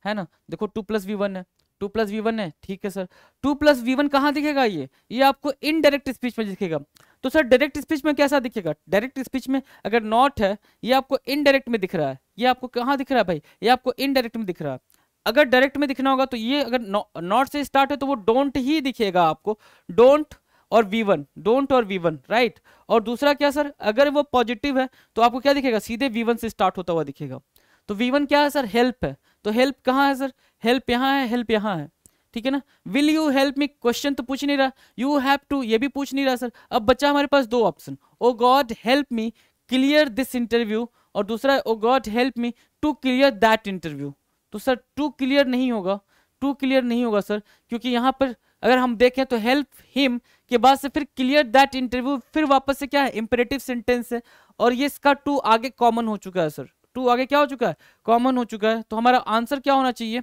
है ना। देखो 2+v1 है, 2+v1 है, ठीक है सर। 2+v1 कहाँ दिखेगा, ये आपको इनडायरेक्ट स्पीच में दिखेगा। तो सर डायरेक्ट स्पीच में कैसा दिखेगा, डायरेक्ट स्पीच में अगर नॉट है ये आपको इनडायरेक्ट में दिख रहा है, ये आपको कहाँ दिख रहा है भाई, ये आपको इनडायरेक्ट में दिख रहा है। अगर डायरेक्ट में दिखना होगा तो ये अगर नॉट से स्टार्ट है तो वो डोंट ही दिखेगा आपको, डोंट और v1, डोंट और v1, राइट। और दूसरा क्या सर, अगर वो पॉजिटिव है तो आपको क्या दिखेगा, सीधे v1 से स्टार्ट होता हुआ दिखेगा। तो v1 क्या है सर, हेल्प है। तो हेल्प कहाँ है सर, हेल्प यहाँ है, हेल्प यहाँ है, ठीक है ना। Will you help me, question तो पूछ नहीं रहा, यू हैव टू ये भी पूछ नहीं रहा सर। अब बच्चा हमारे पास दो option, O God help me clear this interview, और दूसरा O God help me to clear that interview. तो सर टू क्लियर नहीं होगा, टू क्लियर नहीं होगा सर, क्योंकि यहाँ पर अगर हम देखें तो हेल्प हिम के बाद से फिर क्लियर दैट इंटरव्यू, फिर वापस से क्या है, इंपेरेटिव सेंटेंस है। और ये इसका टू आगे कॉमन हो चुका है सर, टू आगे क्या हो चुका है, कॉमन हो चुका है। तो हमारा आंसर क्या होना चाहिए,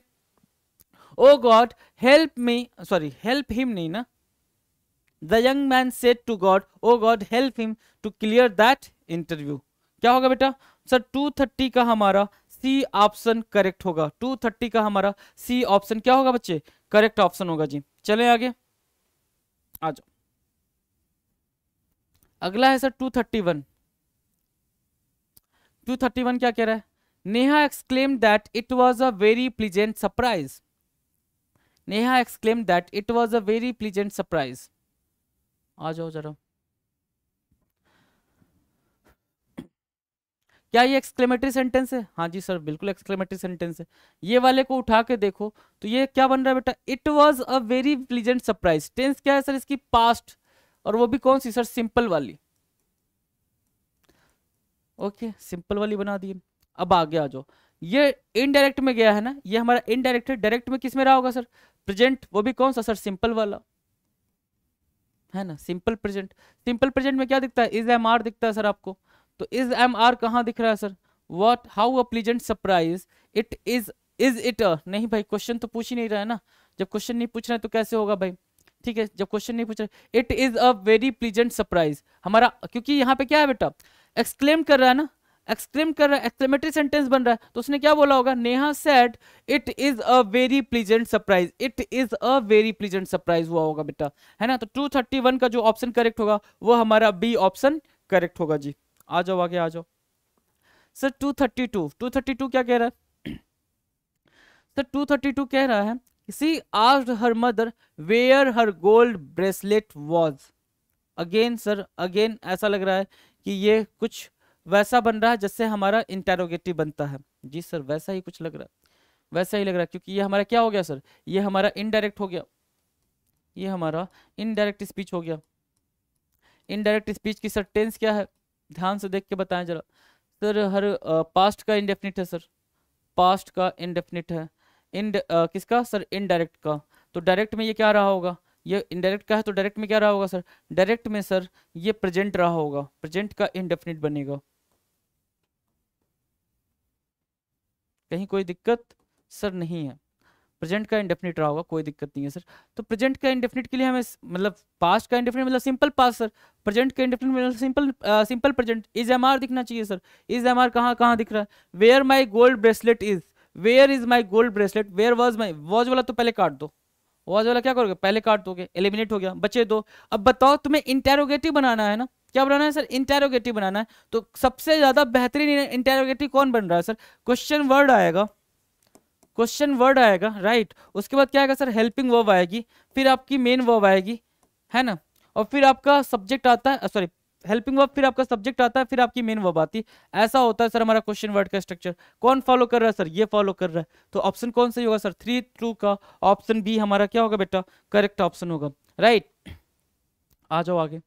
O God help me, sorry help him नहीं ना, the young man said to God O God help him to clear that interview. क्या होगा बेटा सर, 230 का हमारा सी ऑप्शन करेक्ट होगा, 230 का हमारा सी ऑप्शन क्या होगा बच्चे, करेक्ट ऑप्शन होगा जी। चलें आगे आ जाओ, अगला है सर 231। 231 क्या कह रहा है, Neha exclaimed that it was a very pleasant surprise, Neha exclaimed that it was a very pleasant surprise. आ जाओ जरा, क्या ये एक्सक्लेमेटरी सेंटेंस है, हाँ जी सर बिल्कुल एक्सक्लेमेटरी सेंटेंस है। ये वाले को उठा के देखो तो ये क्या बन रहा है बेटा, it was a very pleasant surprise. Tense क्या है सर इसकी, पास्ट, और वो भी कौन सी सर, सिंपल वाली। ओके सिंपल वाली बना दिए। अब आगे आ जाओ, ये इनडायरेक्ट में गया है ना, ये हमारा इनडायरेक्ट है, डायरेक्ट में किस में रहा होगा सर, प्रेजेंट, वो भी कौन सा सर, सिंपल वाला, है ना, सिंपल प्रेजेंट। सिंपल प्रेजेंट में क्या दिखता है, इज एम आर दिखता है सर आपको। तो इज एम आर कहाँ दिख रहा है sir, what how a pleasant surprise it is it a, नहीं भाई क्वेश्चन तो पूछ ही नहीं रहा है ना, जब क्वेश्चन नहीं पूछ रहा है तो कैसे होगा भाई, ठीक है, जब क्वेश्चन नहीं पूछ रहा, it is a very pleasant surprise हमारा, क्योंकि यहाँ पे क्या है बेटा, एक्सक्लेम कर रहा है ना, एक्सक्लेम कर रहा है, एक्सक्लेमेटरी सेंटेंस बन रहा है, तो उसने क्या बोला होगा, Neha said it is a very pleasant surprise, it is a very pleasant surprise हुआ होगा बेटा, है ना। तो 231 का जो ऑप्शन करेक्ट होगा वो हमारा बी ऑप्शन करेक्ट होगा जी। आ जाओ आगे आ जाओ सर, 232 क्या कह रहा है सर, 232 कह रहा है, she asked her mother where her gold bracelet was. Again sir, again ऐसा लग रहा है कि ये कुछ वैसा बन रहा है जैसे हमारा इंटेरोगेटिव बनता है। जी सर वैसा ही कुछ लग रहा है, वैसा ही लग रहा है, क्योंकि ये हमारा क्या हो गया सर, ये हमारा इनडायरेक्ट हो गया, ये हमारा इनडायरेक्ट स्पीच हो गया। इनडायरेक्ट स्पीच की सर टेंस क्या है, ध्यान से देख के बताएं जरा सर। हर पास्ट का इंडेफिनिट है सर, पास्ट का इंडेफिनिट है, किसका सर, इनडायरेक्ट का। तो डायरेक्ट में ये क्या रहा होगा, ये इनडायरेक्ट का है तो डायरेक्ट में क्या रहा होगा सर, डायरेक्ट में सर ये प्रेजेंट रहा होगा, प्रेजेंट का इंडेफिनिट बनेगा। कहीं कोई दिक्कत सर नहीं है, प्रेजेंट का इंडेफिनिट रहा होगा, कोई दिक्कत नहीं है सर। तो प्रेजेंट का इंडेफिनिट के लिए हमें मतलब पास्ट का इंडेफिनिट मतलब सिंपल पास्ट सर, प्रेजेंट का इंडेफिनिट मतलब simple present, is am are दिखना चाहिए सर। इज एम आर कहाँ कहाँ दिख रहा है, where my gold bracelet is, where is my gold bracelet, where was my, was वाला तो पहले काट दो, वॉज वाला क्या करोगे, पहले काट दोगे, एलिमिनेट हो गया, बचे दो। अब बताओ तुम्हें इंटेरोगेटिव बनाना है ना, क्या बनाना है सर, इंटेरोगेटिव बनाना है। तो सबसे ज्यादा बेहतरीन इंटेरोगेटिव कौन बन रहा है सर, क्वेश्चन वर्ड आएगा, क्वेश्चन वर्ड आएगा, राइट। उसके बाद क्या आएगा सर, हेल्पिंग वर्ब आएगी, फिर आपकी मेन वर्ब आएगी, है ना, और फिर आपका सब्जेक्ट आता है, सॉरी हेल्पिंग वर्ब, फिर आपका सब्जेक्ट आता है, फिर आपकी मेन वर्ब आती है। ऐसा होता है सर हमारा क्वेश्चन वर्ड का स्ट्रक्चर। कौन फॉलो कर रहा है सर, ये फॉलो कर रहा है। तो ऑप्शन कौन सही होगा सर, 3 ट्रू का ऑप्शन बी हमारा क्या होगा बेटा, करेक्ट ऑप्शन होगा, राइट। आ जाओ आगे,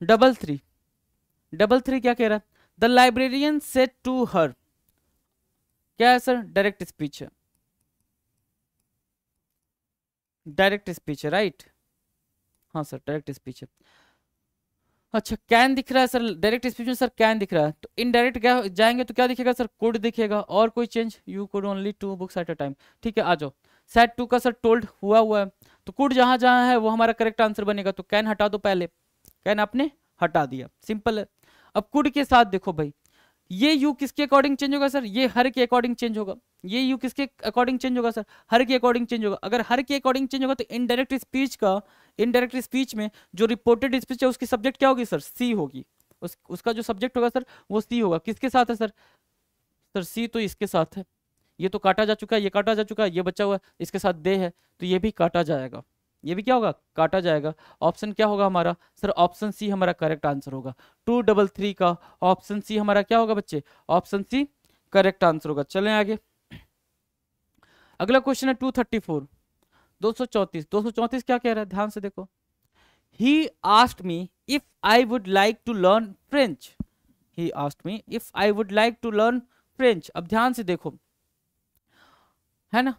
33 डबल थ्री क्या कह रहा है, the librarian said to her, क्या है सर, डायरेक्ट स्पीच है, डायरेक्ट स्पीच है, राइट, हाँ सर डायरेक्ट स्पीच है। अच्छा कैन दिख रहा है सर, डायरेक्ट स्पीच में सर कैन दिख रहा है, तो इनडायरेक्ट क्या जाएंगे तो क्या दिखेगा सर, कुड दिखेगा, और कोई change, you could only 2 books at a time, ठीक है आ जाओ। सेट 2 का सर टोल्ड हुआ है, तो कुड जहां जहां है वो हमारा करेक्ट आंसर बनेगा, तो कैन हटा दो पहले, कैन आपने हटा दिया, सिंपल है। अब कुड के साथ देखो भाई, ये यू किसके अकॉर्डिंग चेंज होगा सर, ये हर के अकॉर्डिंग चेंज होगा, ये यू किसके अकॉर्डिंग चेंज होगा सर, हर के अकॉर्डिंग चेंज होगा, अगर हर के अकॉर्डिंग चेंज होगा तो इनडायरेक्ट स्पीच का, इनडायरेक्ट स्पीच में जो रिपोर्टेड स्पीच है उसकी सब्जेक्ट क्या होगी सर, सी होगी, उसका जो सब्जेक्ट होगा सर वो सी होगा, किसके साथ है सर, सर सी तो इसके साथ है, ये तो काटा जा चुका है, ये काटा जा चुका है, ये बचा हुआ है, इसके साथ दे है, तो ये भी काटा जाएगा, ये भी क्या होगा, काटा जाएगा। ऑप्शन क्या होगा हमारा सर, ऑप्शन सी हमारा करेक्ट आंसर होगा, 233 का ऑप्शन सी हमारा क्या होगा बच्चे, ऑप्शन सी करेक्ट आंसर होगा। चलें आगे, अगला क्वेश्चन है 234, 234 क्या कह रहा है, ध्यान से देखो, he asked me if I would like to learn French, he asked me if I would like to learn French. अब ध्यान से देखो, है ना,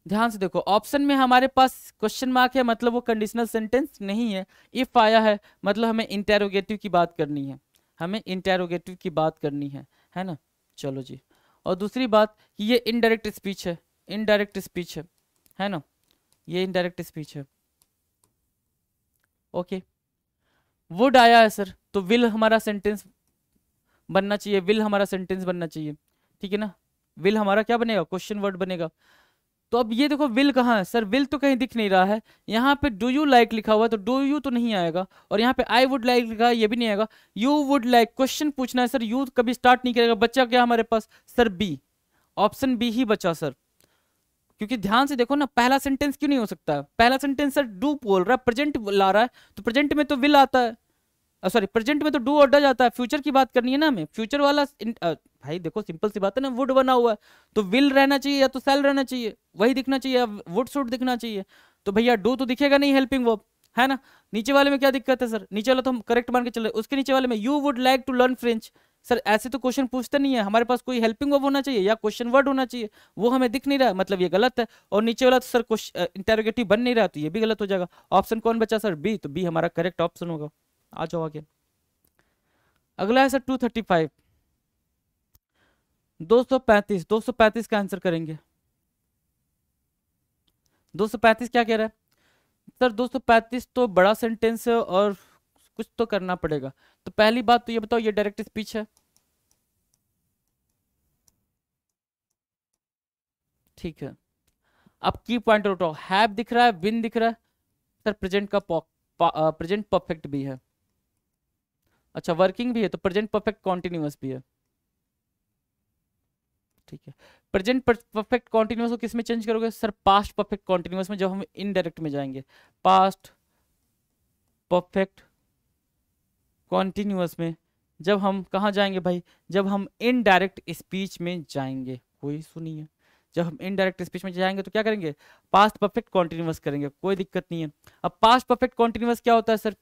ध्यान से देखो, ऑप्शन में हमारे पास क्वेश्चन मार्क है, मतलब वो कंडीशनल सेंटेंस नहीं है, इफ आया है मतलब हमें इंटेरोगेटिव की बात करनी है, हमें इंटेरोगेटिव की बात करनी है ना, चलो जी। और दूसरी बात कि ये इनडायरेक्ट स्पीच है, इनडायरेक्ट स्पीच है ना, ये इनडायरेक्ट स्पीच है, ओके। वुड आया है सर, तो विल हमारा सेंटेंस बनना चाहिए, विल हमारा सेंटेंस बनना चाहिए, ठीक है ना, विल हमारा क्या बनेगा, क्वेश्चन वर्ड बनेगा। तो अब ये देखो विल कहाँ है सर, विल तो कहीं दिख नहीं रहा है, यहाँ पे डू यू लाइक लिखा हुआ है तो डू यू तो नहीं आएगा, और यहाँ पे आई वुड लाइक लिखा है ये भी नहीं आएगा, यू वुड लाइक क्वेश्चन पूछना है सर, यू कभी स्टार्ट नहीं करेगा, बच्चा क्या हमारे पास सर बी, ऑप्शन बी ही बचा सर, क्योंकि ध्यान से देखो ना, पहला सेंटेंस क्यों नहीं हो सकता, पहला सेंटेंस सर डू बोल रहा है, प्रेजेंट ला रहा है, तो प्रेजेंट में तो विल आता है, सॉरी प्रेजेंट में तो डू और डज आता है, फ्यूचर की बात करनी है ना हमें, फ्यूचर वाला भाई देखो सिंपल सी बात है ना, वुड बना हुआ है तो विल रहना चाहिए या तो सेल रहना चाहिए, वही दिखना चाहिए, वुड शुड दिखना चाहिए, तो भैया डू तो दिखेगा नहीं हेल्पिंग वर्ब, है ना। नीचे वाले में क्या दिक्कत है सर, नीचे वाला तो हम करेक्ट मान के चल रहे, उसके नीचे वाले में you would like to learn French, sir ऐसे तो क्वेश्चन पूछते नहीं है, हमारे पास कोई हेल्पिंग वर्ब होना चाहिए या क्वेश्चन वर्ड होना चाहिए, वो हमें दिख नहीं रहा, मतलब ये गलत है, और नीचे वाला तो सर क्वेश्चन इंटेरोगेटिव बन नहीं रहा, तो ये भी गलत हो जाएगा। ऑप्शन कौन बचा सर, बी, तो बी हमारा करेक्ट ऑप्शन होगा। आ जाओ आगे, अगला है सर 235, 235, 235 का आंसर करेंगे, 235 क्या कह रहा है सर, 235 तो बड़ा सेंटेंस है और कुछ तो करना पड़ेगा, तो पहली बात तो ये बताओ ये डायरेक्ट स्पीच है, ठीक है। अब की पॉइंट उठाओ, हैव दिख रहा है, विन दिख रहा है सर, प्रेजेंट का प्रेजेंट परफेक्ट भी है, अच्छा वर्किंग भी है तो प्रेजेंट परफेक्ट कॉन्टिन्यूअस भी है, ठीक है। प्रेजेंट परफेक्ट कॉन्टिन्यूअस को किस में चेंज करोगे सर, पास्ट परफेक्ट कॉन्टिन्यूअस में, जब हम इनडायरेक्ट में जाएंगे, पास्ट परफेक्ट कॉन्टिन्यूअस में जब हम कहाँ जाएंगे भाई, जब हम इनडायरेक्ट स्पीच में जाएंगे, कोई सुनिए, जब हम इनडायरेक्ट स्पीच में जाएंगे तो क्या करेंगे, पास्ट परफेक्ट कॉन्टिन्यूअस करेंगे, कोई दिक्कत नहीं है। अब पास्ट परफेक्ट कॉन्टिन्यूअस क्या होता है sir,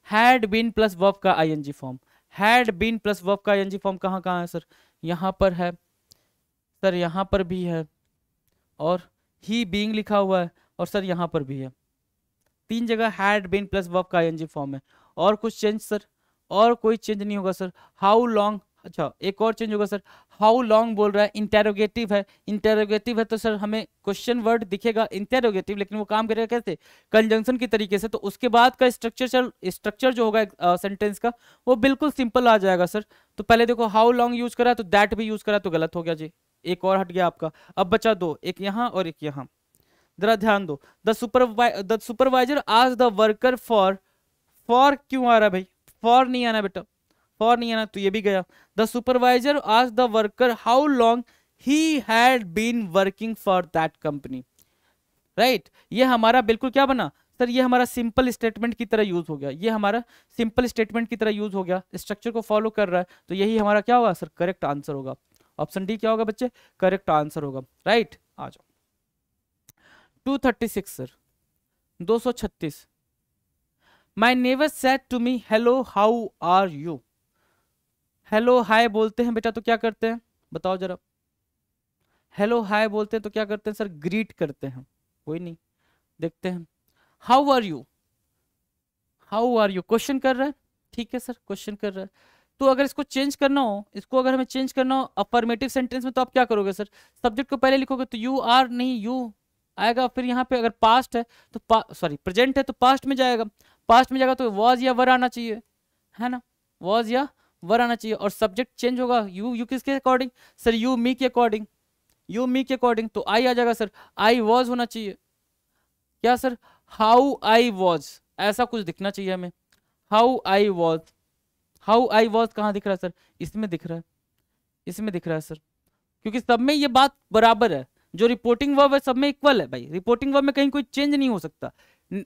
had been plus verb का ING form, had been plus verb का आईएनजी फॉर्म कहाँ कहाँ है सर, यहाँ पर है सर, यहाँ पर भी है, और ही बीइंग लिखा हुआ है, और सर यहाँ पर भी है, तीन जगह हैड बीन प्लस वर्ब का आईएनजी फॉर्म है। और कुछ चेंज सर, और कोई चेंज नहीं होगा सर। हाउ लॉन्ग, अच्छा एक और चेंज होगा सर, हाउ लॉन्ग बोल रहा है, इंटेरोगेटिव है, इंटेरोगेटिव है तो सर हमें क्वेश्चन वर्ड दिखेगा इंटेरोगेटिव, लेकिन वो काम करेगा कैसे, कंजंक्शन की तरीके से, तो उसके बाद का स्ट्रक्चर जो होगा सेंटेंस का वो बिल्कुल सिंपल आ जाएगा सर। तो पहले देखो हाउ लॉन्ग यूज करा तो दैट भी यूज करा तो गलत हो गया जी, एक और हट गया आपका, अब बचा दो, एक यहाँ और एक यहाँ, जरा ध्यान दो। द सुपरवाइजर आज द वर्कर फॉर क्यों आ रहा है भाई, फॉर नहीं आना बेटा, फॉर नहीं आना तो ये भी गया। द सुपरवाइजर आज the worker how long he had been working for that company, right. ये हमारा बिल्कुल क्या बना सर, ये हमारा सिंपल स्टेटमेंट की तरह यूज हो गया, ये हमारा सिंपल स्टेटमेंट की तरह यूज हो गया, स्ट्रक्चर को फॉलो कर रहा है, तो यही हमारा क्या होगा सर, करेक्ट आंसर होगा। ऑप्शन डी क्या होगा बच्चे, करेक्ट आंसर होगा, राइट। आ जाओ 236 sir, 236, my never said to me hello how are you, hello hi बोलते हैं बेटा तो क्या करते हैं, बताओ जरा। हेलो हाय बोलते हैं तो क्या करते हैं सर, ग्रीट करते हैं। कोई नहीं, देखते हैं। How are you, how are you question कर रहा है, ठीक है सर क्वेश्चन कर रहा है। तो अगर इसको चेंज करना हो, इसको अगर हमें चेंज करना हो अफर्मेटिव सेंटेंस में, तो आप क्या करोगे सर, सब्जेक्ट को पहले लिखोगे तो यू आर नहीं यू आएगा, फिर यहाँ पे अगर पास्ट है तो सॉरी प्रेजेंट है तो पास्ट में जाएगा, पास्ट में जाएगा तो वॉज या वर आना चाहिए, है ना, वॉज या वर आना चाहिए। और सब्जेक्ट चेंज होगा, यू किसके अकॉर्डिंग सर, यू मी के अकॉर्डिंग, यू मी के अकॉर्डिंग तो आई आ जाएगा सर, आई वॉज होना चाहिए क्या सर, हाउ आई वॉज, ऐसा कुछ दिखना चाहिए हमें, how I was, how I was कहाँ दिख रहा है सर, इसमें दिख रहा है, इसमें दिख रहा है सर, क्योंकि सब में ये बात बराबर है, जो रिपोर्टिंग वर्ब है सब में इक्वल है भाई, रिपोर्टिंग वर्ब में कहीं कोई चेंज नहीं हो सकता।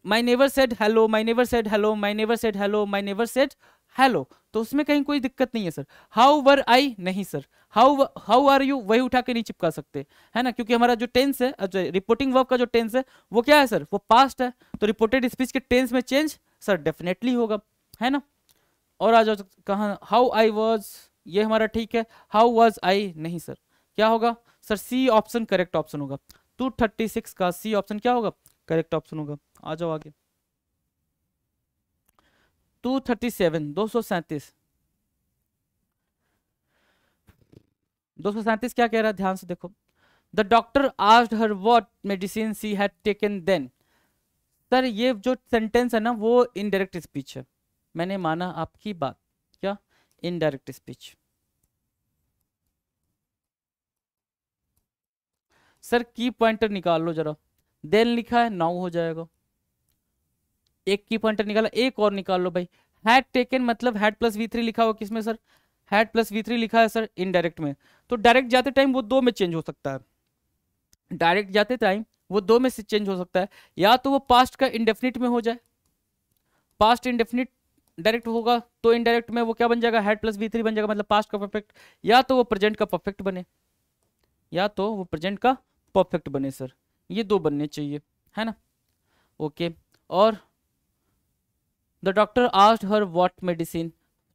माई नेवर सेड हेलो, माई नेवर सेड हेलो, माई नेवर सेड हेलो, माई नेवर सेड हेलो, तो उसमें कहीं कोई दिक्कत नहीं है सर। हाउ वर आई नहीं सर, हाउ आर यू वही उठा के नहीं चिपका सकते, है ना, क्योंकि हमारा जो टेंस है, रिपोर्टिंग वर्ब का जो टेंस है वो क्या है सर, वो पास्ट है, तो रिपोर्टेड स्पीच के टेंस में चेंज सर डेफिनेटली होगा, है ना। और आ जाओ कहाँ, हाउ आई वॉज ये हमारा ठीक है, हाउ वॉज आई नहीं सर, क्या होगा sir, C option correct option होगा, 236 का सी ऑप्शन क्या होगा, करेक्ट ऑप्शन होगा। आ जाओ आगे, 237 237, 237 क्या कह रहा है ध्यान से देखो। The doctor asked her what medicine she had taken then. Sir ये जो सेंटेंस है ना वो इनडायरेक्ट स्पीच है, मैंने माना आपकी बात, क्या इनडायरेक्ट स्पीच। सर की पॉइंटर निकाल लो जरा, देन लिखा है नाउ हो जाएगा, एक की पॉइंटर निकाला, एक और निकाल लो भाई। हैड टेकन मतलब हैड प्लस वी थ्री लिखा हुआ किसमें sir, had plus we three लिखा है सर इनडायरेक्ट में, तो डायरेक्ट जाते टाइम वो दो में चेंज हो सकता है, डायरेक्ट जाते टाइम वो दो में से चेंज हो सकता है, या तो वो पास्ट का इंडेफिनिट में हो जाए, पास्ट इंडेफिनिट डायरेक्ट होगा तो इनडायरेक्ट में वो क्या बन जाएगा, हैड प्लस वी थ्री बन जाएगा मतलब पास्ट का परफेक्ट, या तो वो प्रेजेंट का परफेक्ट बने, या तो वो प्रेजेंट का परफेक्ट बने सर, ये दो बनने चाहिए, है ना। ओके, और the doctor asked her what medicine,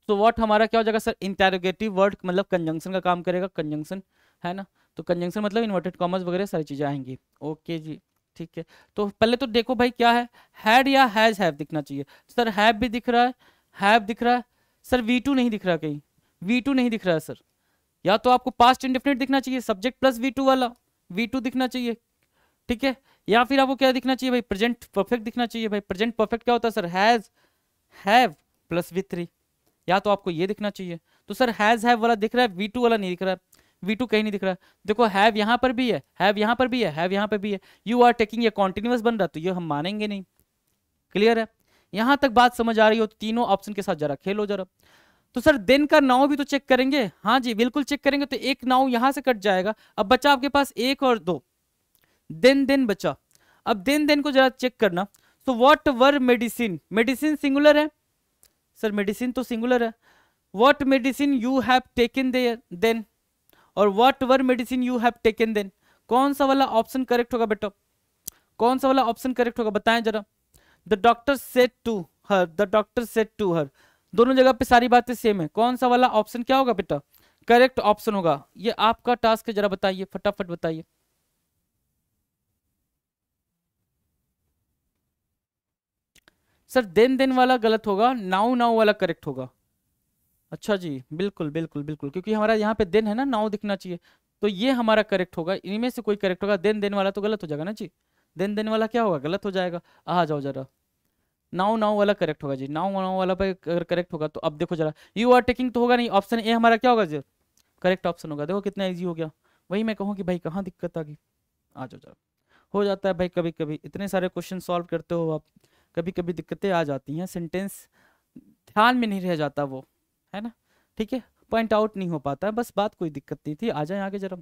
तो व्हाट हमारा क्या हो जाएगा सर, इंटेरोगेटिव वर्ड मतलब कंजंक्शन का काम करेगा, कंजंक्शन, है ना, तो कंजंक्शन मतलब इन्वर्टेड कॉमर्स वगैरह सारी चीजें आएंगी। ओके जी, ठीक है, तो पहले तो देखो भाई क्या है, हैड या हैज हैव दिखना चाहिए सर, हैव भी दिख रहा है, हैव दिख रहा है सर, वी टू नहीं दिख रहा, कहीं वी टू नहीं दिख रहा है सर, या तो आपको पास्ट इंडेफिनिट दिखना चाहिए सब्जेक्ट प्लस वी टू वाला, वी टू दिखना चाहिए, ठीक है, या फिर आपको क्या दिखना चाहिए भाई, प्रेजेंट परफेक्ट दिखना चाहिए भाई, प्रेजेंट परफेक्ट क्या होता है sir, has have plus we three, या तो आपको ये दिखना चाहिए, तो सर हैज हैव वाला दिख रहा है, वी टू वाला नहीं दिख रहा है, वी टू कहीं नहीं दिख रहा है, देखो हैव यहाँ पर भी है, हैव यहाँ पर भी है, हैव यहाँ पर भी है, यू आर टेकिंग ये कॉन्टिन्यूअस बन रहा तो ये हम मानेंगे नहीं, क्लियर है, यहां तक बात समझ आ रही हो तो तीनों ऑप्शन के साथ जरा खेलो जरा। तो सर दिन का नाउ भी तो चेक करेंगे, हाँ जी बिल्कुल चेक करेंगे, तो एक नाउ यहां से कट जाएगा, अब बचा आपके पास एक और दो, दिन दिन बचा, अब दिन दिन को जरा चेक करना। So whatever medicine, medicine singular है सर, मेडिसिन तो सिंगुलर है, what medicine you have taken then, और whatever medicine you have taken then, कौन सा वाला ऑप्शन करेक्ट होगा बेटा, कौन सा वाला ऑप्शन करेक्ट होगा बताएं जरा। The doctor said to her, the doctor said to her, दोनों जगह पे सारी बातें सेम है, कौन सा वाला ऑप्शन क्या होगा बेटा, करेक्ट ऑप्शन होगा, ये आपका टास्क है, जरा बताइए फटाफट बताइए। सर देन वाला गलत होगा, नाउ नाउ वाला करेक्ट होगा। अच्छा जी, बिल्कुल बिल्कुल बिल्कुल, क्योंकि हमारा यहाँ पे देन है ना, नाउ दिखना चाहिए, तो ये हमारा करेक्ट होगा, इनमें से कोई करेक्ट होगा, देन वाला तो गलत हो जाएगा ना जी, देन वाला क्या होगा, गलत हो जाएगा। आ जाओ जरा, नाउ नाउ वाला करेक्ट होगा जी, नाउ नाउ वाला पे अगर करेक्ट होगा तो अब देखो जरा, यू आर टेकिंग तो होगा नहीं, ऑप्शन ए हमारा क्या होगा जी, करेक्ट ऑप्शन होगा, देखो कितना ईजी हो गया, वही मैं कहूँ कि भाई कहाँ दिक्कत आ गई। आ जाओ जरा, हो जाता है भाई कभी कभी, इतने सारे क्वेश्चन सॉल्व करते हो आप, कभी कभी दिक्कतें आ जाती हैं, सेंटेंस ध्यान में नहीं रह जाता वो, है ना, ठीक है, पॉइंट आउट नहीं हो पाता है, बस बात कोई दिक्कत नहीं थी। आ जाए आगे जरा,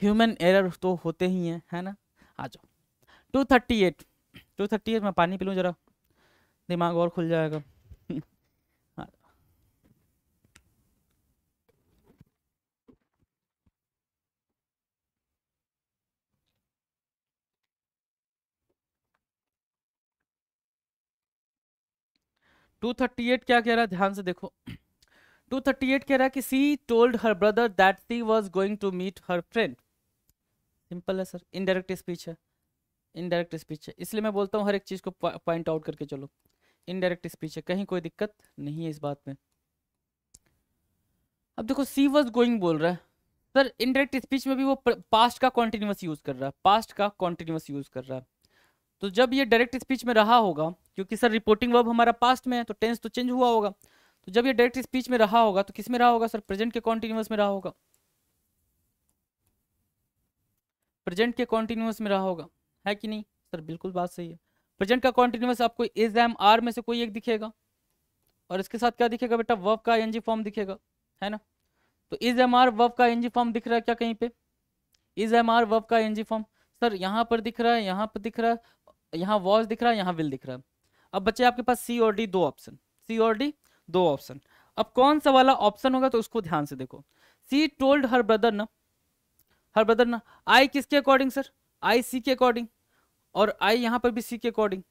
ह्यूमन एरर तो होते ही हैं, है ना। आ जाओ, 238, 238 मैं पानी पी लूँ जरा, दिमाग और खुल जाएगा। हाँ, 238 क्या कह रहा है ध्यान से देखो, 238 कह रहा है कि she told her brother that she was going to meet her friend. Simple है सर, इनडायरेक्ट स्पीच है, इनडायरेक्ट स्पीच है, इसलिए मैं बोलता हूँ हर एक चीज़ को पॉइंट आउट करके चलो। इनडायरेक्ट स्पीच है, कहीं कोई दिक्कत नहीं है इस बात में। अब देखो सी वाज गोइंग बोल रहा है सर, इनडायरेक्ट स्पीच में भी वो पास्ट का कॉन्टिन्यूस यूज कर रहा है, पास्ट का कॉन्टिन्यूस यूज कर रहा है। तो जब ये डायरेक्ट स्पीच में रहा होगा, क्योंकि सर रिपोर्टिंग वर्ब हमारा पास्ट में है तो टेंस तो चेंज हुआ होगा, तो जब ये डायरेक्ट स्पीच में रहा होगा तो किस में रहा होगा सर, प्रेजेंट के कॉन्टिन्यूस में रहा होगा, प्रेजेंट के कॉन्टिन्यूस में रहा होगा, है कि नहीं सर? बिल्कुल बात सही है। प्रेजेंट का कॉन्टिन्यूस आपको इज एम आर में से कोई एक दिखेगा, और इसके साथ क्या दिखेगा बेटा, वर्ब का एनजी फॉर्म दिखेगा, है ना? तो इज एम आर वर्ब का एनजी फॉर्म दिख रहा है क्या कहीं पे? इज एम आर वर्ब का एनजी फॉर्म सर यहाँ पर दिख रहा है, यहाँ पर दिख रहा है, यहाँ वॉज दिख रहा है, यहाँ विल दिख रहा है। अब बच्चे आपके पास सी और डी दो ऑप्शन, सी और डी दो ऑप्शन। अब कौन सा वाला ऑप्शन होगा तो उसको ध्यान से देखो। सी टोल्ड हर ब्रदर ना, हर ब्रदर ना, आई किसके अकॉर्डिंग सर, आई सी के अकॉर्डिंग, और आई यहाँ पर भी सी के अकॉर्डिंग।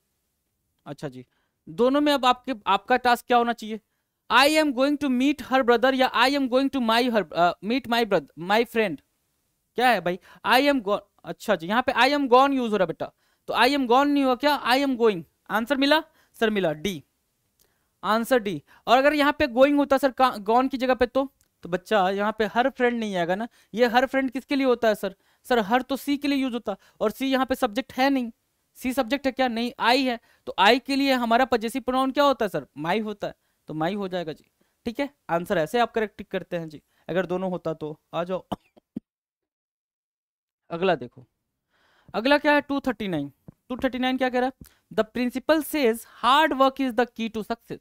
अच्छा जी, दोनों में अब आपका टास्क क्या होना चाहिए, I am going to meet her brother या I am going to meet my brother my friend, क्या है भाई, आई एम गॉन। अच्छा जी, यहाँ पे आई एम गॉन यूज हो रहा है बेटा, तो आई एम गॉन नहीं हुआ क्या, आई एम गोइंग। आंसर मिला सर, मिला डी, आंसर डी। और अगर यहाँ पे गोइंग होता सर गॉन की जगह पे तो बच्चा यहाँ पे हर फ्रेंड नहीं आएगा ना, ये हर फ्रेंड किसके लिए होता है सर, सर हर तो सी के लिए यूज होता, और सी यहाँ पे सब्जेक्ट है नहीं, सी सब्जेक्ट है क्या, नहीं आई है, तो आई के लिए हमारा पजेसिव प्रोनाउन क्या होता है सर, माई होता है, तो माई हो जाएगा जी। ठीक है, आंसर ऐसे आप करेक्ट करते हैं जी, अगर दोनों होता तो। आ जाओ अगला देखो, अगला क्या है 239। 239 क्या कह रहा है, the principal says hard work is the key to success.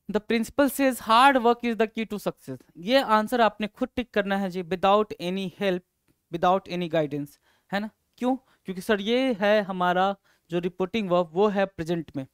The principal says hard work is the key to success, ये आंसर आपने खुद टिक करना है जी, without any help, without any guidance, है ना? क्यों? क्योंकि सर ये है हमारा जो रिपोर्टिंग वर्ब वो है प्रेजेंट में,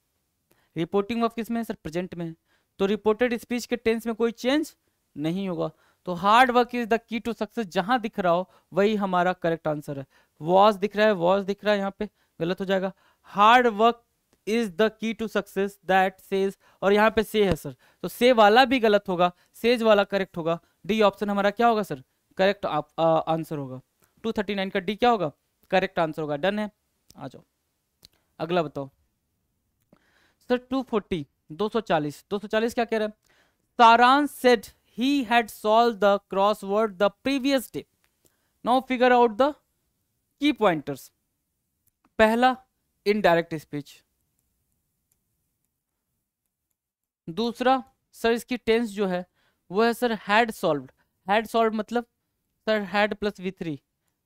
रिपोर्टिंग वर्ब किस में है सर, प्रेजेंट में है, तो रिपोर्टेड स्पीच के टेंस में कोई चेंज नहीं होगा, तो hard work is the key to success जहां दिख रहा हो वही हमारा करेक्ट आंसर है। वॉज दिख रहा है, वॉज दिख रहा है, यहाँ पे गलत हो जाएगा, hard work is the key to success that says, और यहाँ पे से है सर, तो से वाला भी गलत होगा, सेज वाला करेक्ट होगा, डी ऑप्शन हमारा क्या होगा सर, करेक्ट आंसर होगा। 239 का डी क्या होगा, करेक्ट आंसर होगा। डन है, आ जाओ अगला बताओ सर। 240 240 क्या कह रहा है, सारांश said he had solved the crossword the previous day, now figure out the key pointers। पहला इनडायरेक्ट स्पीच, दूसरा सर इसकी टेंस जो है वो है sir had solved, had solved मतलब sir had plus V3,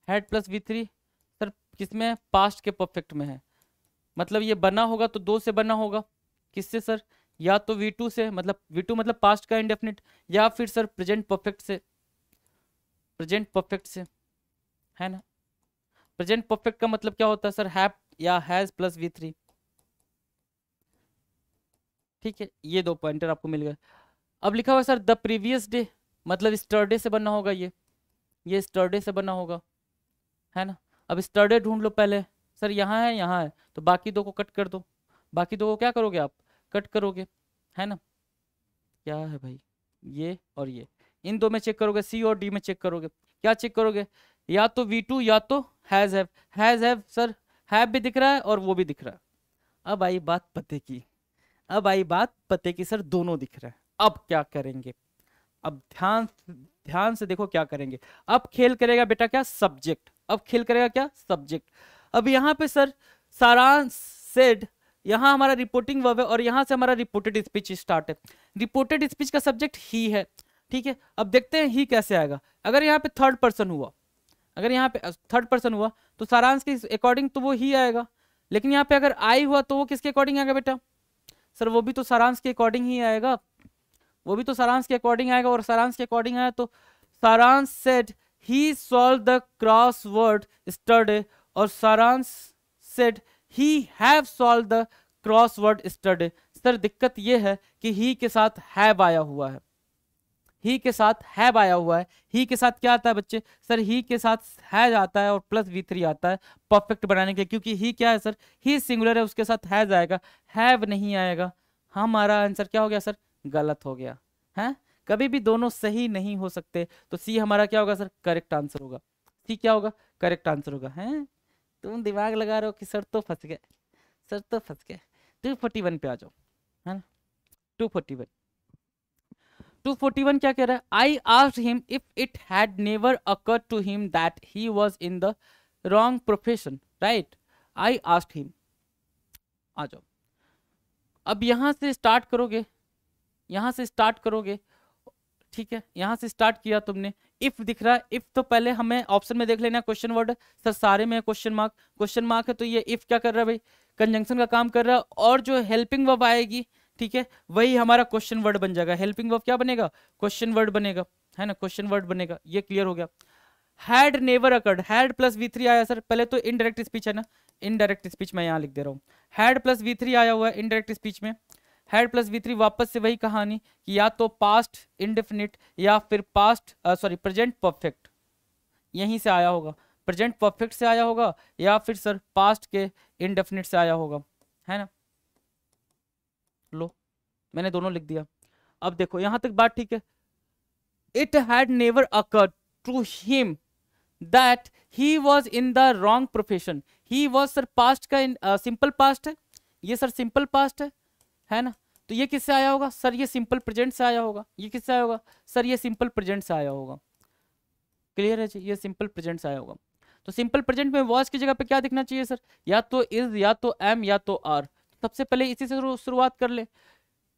had plus V3 sir किसमें, past के परफेक्ट में है, मतलब ये बना होगा तो दो से बना होगा, किससे सर, या तो V2 से, मतलब V2 मतलब पास्ट का इंडेफिनिट, या फिर सर प्रेजेंट परफेक्ट से, प्रेजेंट परफेक्ट से, है ना? प्रेजेंट परफेक्ट का मतलब क्या होता है सर, हैव या हैज प्लस V3। ठीक है, ये दो पॉइंटर आपको मिल गए। अब लिखा हुआ सर द प्रीवियस डे, मतलब स्टरडे से बना होगा, ये स्टरडे से बना होगा, है ना? अब स्टरडे ढूंढ लो पहले, सर यहाँ है, यहाँ है, तो बाकी दो को कट कर दो, बाकी दो को क्या करोगे आप, कट करोगे, है ना? क्या है भाई, ये और ये, इन दो में चेक करोगे, सी और डी में चेक करोगे, क्या चेक करोगे, या तो V2 या तो has have, has have sir have भी दिख रहा है और वो भी दिख रहा है। अब आई बात पते की, अब आई बात पते की सर, दोनों दिख रहा है, अब क्या करेंगे, अब ध्यान से देखो क्या करेंगे। अब खेल करेगा बेटा क्या, सब्जेक्ट, अब खेल करेगा क्या, सब्जेक्ट। अब यहाँ पे सर सारांश सेड, यहाँ हमारा रिपोर्टिंग वर्ब है और यहाँ से हमारा रिपोर्टेड स्पीच स्टार्ट है, रिपोर्टेड स्पीच का सब्जेक्ट ही है। ठीक है, अब देखते हैं ही कैसे आएगा। अगर यहाँ पे थर्ड पर्सन हुआ, अगर यहाँ पे थर्ड पर्सन हुआ तो सारांश के अकॉर्डिंग तो वो ही आएगा, लेकिन यहाँ पे अगर आई हुआ तो वो किसके अकॉर्डिंग आएगा बेटा, सर वो भी तो सारांश के अकॉर्डिंग ही आएगा, वो भी तो सारांश के अकॉर्डिंग आएगा, और सारांश के अकॉर्डिंग आया तो Saransh said he solved the crossword yesterday, और Saransh said he have solved the crossword yesterday. Sir दिक्कत ये है कि ही के साथ हैव आया हुआ है, ही के साथ हैव आया हुआ है, ही के साथ क्या आता है बच्चे, सर ही के साथ हैज आता है और प्लस V3 आता है परफेक्ट बनाने के, क्योंकि ही क्या है सर, ही सिंगुलर है, उसके साथ हैज आएगा, हैव नहीं आएगा। हमारा आंसर क्या हो गया सर, गलत हो गया है। कभी भी दोनों सही नहीं हो सकते, तो सी हमारा क्या होगा सर, करेक्ट आंसर होगा। सी क्या होगा, करेक्ट आंसर होगा। हैं तुम दिमाग लगा रहे हो कि सर तो फंस गए, सर तो फंस गए। 241 पे आ जाओ, है ना। 241, 241 क्या कह रहा है, I asked him if it had never occurred to him that he was in the wrong profession, right. I asked him, आ जाओ। अब यहां से स्टार्ट करोगे, यहां से स्टार्ट करोगे, ठीक है। यहां से स्टार्ट किया तुमने, इफ दिख रहा है, इफ तो पहले हमें ऑप्शन में देख लेना क्वेश्चन वर्ड। सर सारे में क्वेश्चन मार्क, क्वेश्चन मार्क है, तो ये इफ क्या कर रहा है भाई, कंजंक्शन का काम कर रहा है। और जो हेल्पिंग वर्ब आएगी, ठीक है, वही हमारा क्वेश्चन वर्ड बन जाएगा। हेल्पिंग वर्ब क्या बनेगा, क्वेश्चन वर्ड बनेगा, है ना, क्वेश्चन वर्ड बनेगा। ये क्लियर हो गया। Had never occurred, had plus V3 आया सर, पहले तो इनडायरेक्ट स्पीच है ना, इनडायरेक्ट स्पीच मैं यहाँ लिख दे रहा हूँ। हैड प्लस V3 आया हुआ है इनडायरेक्ट स्पीच में। हैड प्लस V3 वापस से वही कहानी कि या तो पास्ट इंडेफिनिट या फिर पास्ट सॉरी प्रेजेंट परफेक्ट, यहीं से आया होगा, प्रेजेंट परफेक्ट से आया होगा या फिर सर पास्ट के इंडेफिनिट से आया होगा, है ना। लो मैंने दोनों लिख दिया। अब देखो यहां तक बात ठीक है। It had never occurred to him that he was in the wrong profession. He was sir past का सिंपल पास्ट है, ये सर सिंपल पास्ट है ना। तो ये किससे आया होगा सर, ये सिंपल प्रेजेंट से आया होगा। ये किससे आया होगा सर, ये सिंपल प्रेजेंट से आया होगा। क्लियर है जी, ये सिंपल प्रेजेंट से आया होगा। तो सिंपल प्रेजेंट में वॉज की जगह पे क्या दिखना चाहिए सर, या तो इज या तो एम या तो आर। सबसे पहले इसी से शुरुआत कर ले,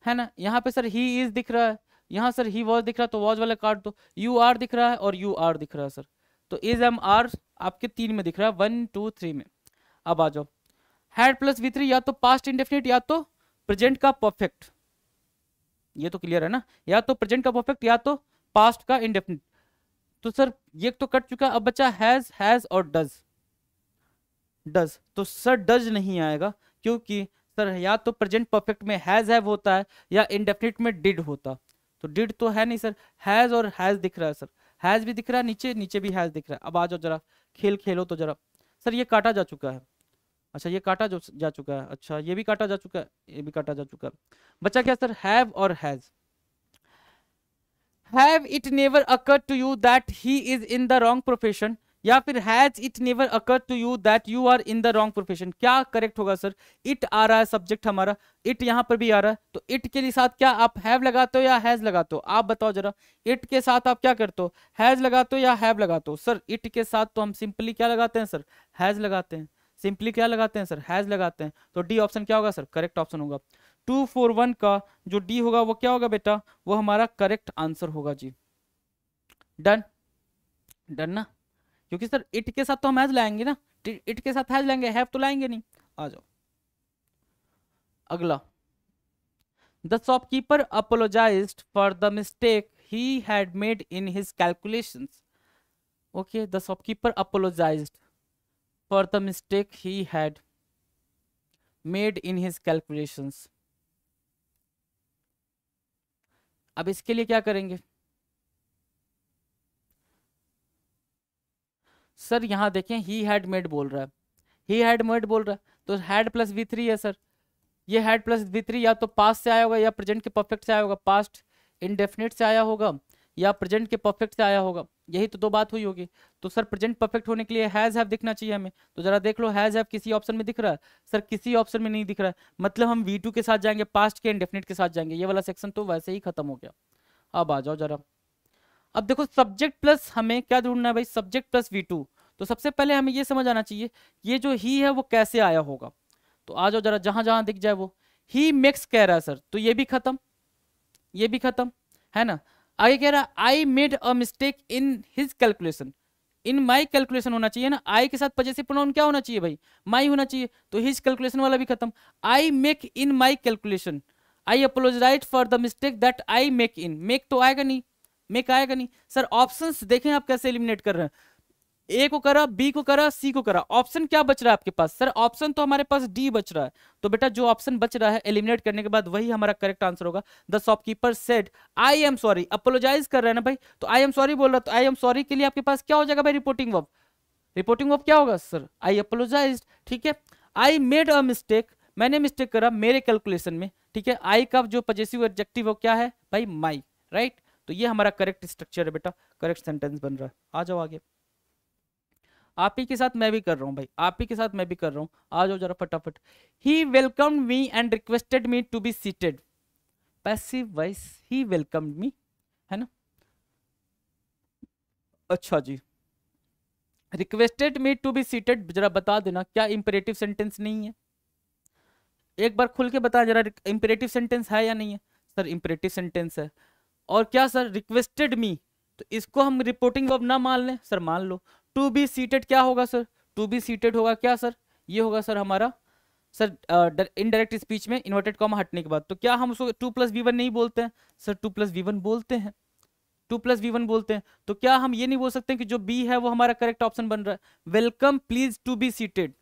है ना। यहाँ पे सर ही इज दिख रहा है, यहाँ सर ही वॉज दिख रहा है, तो वॉज वाला काट दो। यू आर दिख रहा है और यू आर दिख रहा है सर, तो इज एम आर आपके 3 में दिख रहा है, 1 2 3 में। अब आ जाओ, हैड प्लस V3 या तो पास्ट इंडेफिनिट या तो प्रेजेंट का परफेक्ट, ये तो क्लियर है ना, या तो प्रेजेंट का परफेक्ट या तो पास्ट का इंडेफिनिट। तो सर ये तो कट चुका, अब बचा हैज और डज। डज तो सर डज नहीं आएगा, क्योंकि सर या तो प्रेजेंट परफेक्ट में हैव होता है या इंडेफिनिट में डिड होता। तो डिड तो है नहीं सर, हैज और हैज दिख रहा है सर, हैज भी दिख रहा है, नीचे नीचे भी हैज दिख रहा है। अब आ जाओ जरा खेल खेलो तो जरा। सर ये काटा जा चुका है, अच्छा ये काटा जा चुका है, अच्छा ये भी काटा जा चुका है, ये भी काटा जा चुका है। बचा क्या सर, हैव और has. Have it never occurred to you that he is in the wrong profession, या फिर has it never occurred to you that you are in the wrong profession. क्या करेक्ट होगा सर, इट आ रहा है subject हमारा, it यहाँ पर भी आ रहा है, तो इट के साथ क्या आप हैव लगाते हो या हैज लगाते हो, आप बताओ जरा। इट के साथ आप क्या करते हो, हैज लगाते हो या हैव लगाते हो। सर इट के साथ तो हम सिंपली क्या लगाते हैं सर, हैज लगाते हैं। सिंपली क्या लगाते हैं सर, हैज लगाते हैं। तो डी ऑप्शन क्या होगा सर, करेक्ट ऑप्शन होगा। 241 का जो डी होगा वो क्या होगा बेटा, वो हमारा करेक्ट आंसर होगा जी। डन, डन ना, क्योंकि सर इट के साथ तो हम हैज लाएंगे ना, इट के साथ हैज लाएंगे, हैव तो लाएंगे नहीं। आ जाओ अगला। The shopkeeper apologised for the mistake he had made in his calculations. Okay, the shopkeeper apologized for the mistake he had made in his calculations. अब इसके लिए क्या करेंगे सर, यहां देखें ही हैड मेड बोल रहा है, ही हैड मेड बोल रहा है, तो हैड प्लस V3 है सर। ये हैड प्लस V3 या तो पास्ट से आया होगा या प्रेजेंट के परफेक्ट से आया होगा, पास्ट इंडेफिनिट से आया होगा या प्रेजेंट के परफेक्ट से आया होगा, यही तो दो बात हुई होगी। तो सर प्रेजेंट परफेक्ट होने के लिए हैज हैव दिखना चाहिए हमें, तो जरा देख लो हैज हैव किसी ऑप्शन में दिख रहा है सर, किसी ऑप्शन में नहीं दिख रहा है, मतलब हम V2 के साथ जाएंगे, पास्ट के इंडेफिनिट के साथ जाएंगे, ये वाला सेक्शन तो वैसे ही खत्म हो गया। अब आ जाओ जरा, अब देखो सब्जेक्ट प्लस हमें क्या ढूंढना है भाई, सब्जेक्ट प्लस V2। तो सबसे पहले हमें ये समझ आना चाहिए ये जो ही है वो कैसे आया होगा। तो आ जाओ जरा, जहां जहां दिख जाए वो, ही मेक्स कह रहा है सर, तो ये भी खत्म, ये भी खत्म, है ना। आगे कह रहा है I made a mistake in his calculation, in my calculation होना चाहिए ना, आई के साथ पजेसिव प्रोनाउन क्या होना चाहिए भाई, माई होना चाहिए, तो हिज कैलकुलेशन वाला भी खत्म। I make in my calculation, I apologize for the mistake that I make in, make तो आएगा नहीं, मेक आएगा नहीं सर। ऑप्शंस देखें आप कैसे एलिमिनेट कर रहे हैं, ए को करा, बी को करा, सी को करा, ऑप्शन क्या बच रहा है आपके पास सर, ऑप्शन तो हमारे पास डी बच रहा है। तो बेटा जो ऑप्शन बच रहा है एलिमिनेट करने के बाद वही हमारा करेक्ट आंसर होगा। The shopkeeper said I am sorry, apologize कर रहे हैं ना भाई, तो आई एम सॉरी बोल रहा, तो आई एम सॉरी के लिए आपके पास क्या हो जाएगा भाई, रिपोर्टिंग वर्ब, रिपोर्टिंग वर्ब क्या होगा सर, आई अपोलोजाइज, ठीक है। आई मेड अ मिस्टेक, मैंने मिस्टेक करा मेरे कैलकुलेशन में, ठीक है, आई का जो पजेसिव एडजेक्टिव वो क्या है भाई, माई, राइट। तो ये हमारा करेक्ट स्ट्रक्चर है बेटा, करेक्ट सेंटेंस बन रहा है। आ जाओ आगे। आप ही के साथ मैं भी कर रहा हूँ भाई, आप ही के साथ मैं भी कर रहा हूँ, आ जाओ जरा फटाफट। He welcome me and requested me to be seated, passive voice, he welcome me, है ना। अच्छा जी, requested me to be seated, जरा बता देना क्या इंपेरेटिव सेंटेंस नहीं है, एक बार खुल के बता जरा, इंपेरेटिव सेंटेंस है या नहीं है। सर इंपेरेटिव सेंटेंस है। और क्या सर, रिक्वेस्टेड मी, तो इसको हम रिपोर्टिंग वर्ब ना मान लें सर, मान लो। टू बी सीटेड क्या होगा सर, टू बी सीटेड होगा क्या सर, ये होगा सर हमारा सर इनडायरेक्ट स्पीच में इन्वर्टेड कॉमा हटने के बाद। तो क्या हम उसको 2+V1 नहीं बोलते हैं सर, 2+V1 बोलते हैं, 2+V1 बोलते हैं। तो क्या हम ये नहीं बोल सकते कि जो बी है वो हमारा करेक्ट ऑप्शन बन रहा है। Welcome please to be seated,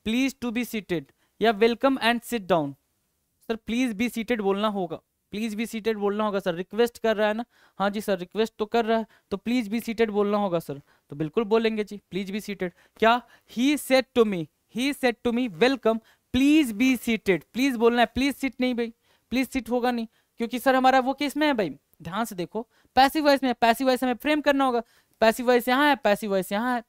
please to be seated, या welcome and sit down. Sir please be seated बोलना होगा, प्लीज बी सीटेड बोलना होगा सर, रिक्वेस्ट कर रहा है ना, हाँ जी सर रिक्वेस्ट तो कर रहा है, तो प्लीज बी सीटेड बोलना होगा सर, तो बिल्कुल बोलेंगे जी प्लीज बी सीटेड। क्या, he said to me, he said to me welcome please be seated, please बोलना है, प्लीज सिट नहीं भाई, प्लीज सिट होगा नहीं, क्योंकि सर हमारा वो केस में है भाई, ध्यान से देखो, पैसिव वॉइस में, पैसिव वॉइस हमें फ्रेम करना होगा, पैसिव वॉइस यहाँ है, पैसिव वॉइस यहाँ है,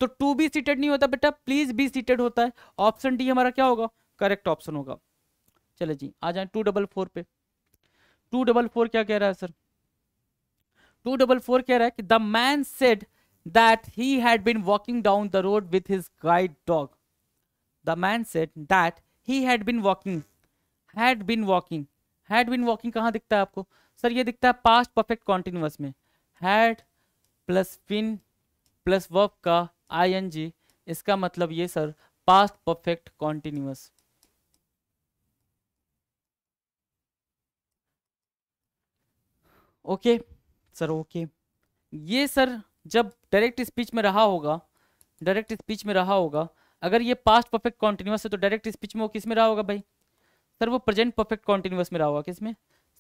तो टू बी सीटेड नहीं होता बेटा, प्लीज बी सीटेड होता है। ऑप्शन डी हमारा क्या होगा, करेक्ट ऑप्शन होगा। चले जी आ जाए 244 पे। 244 क्या कह रहा है सर, 244 कह रहा है कि the man said that he had been walking down the road with his guide dog, the man said that he had been walking, had been walking, had been walking कहाँ दिखता है आपको सर, ये दिखता है पास्ट परफेक्ट कॉन्टिन्यूअस में, had plus been plus verb का ING, इसका मतलब ये sir past perfect continuous. Okay sir, okay, ये सर जब डायरेक्ट स्पीच में रहा होगा, डायरेक्ट स्पीच में रहा होगा, अगर ये पास्ट परफेक्ट कॉन्टिन्यूअस है तो डायरेक्ट स्पीच में वो किस में रहा होगा भाई सर, वो प्रेजेंट परफेक्ट कॉन्टिन्यूअस में रहा होगा, किस में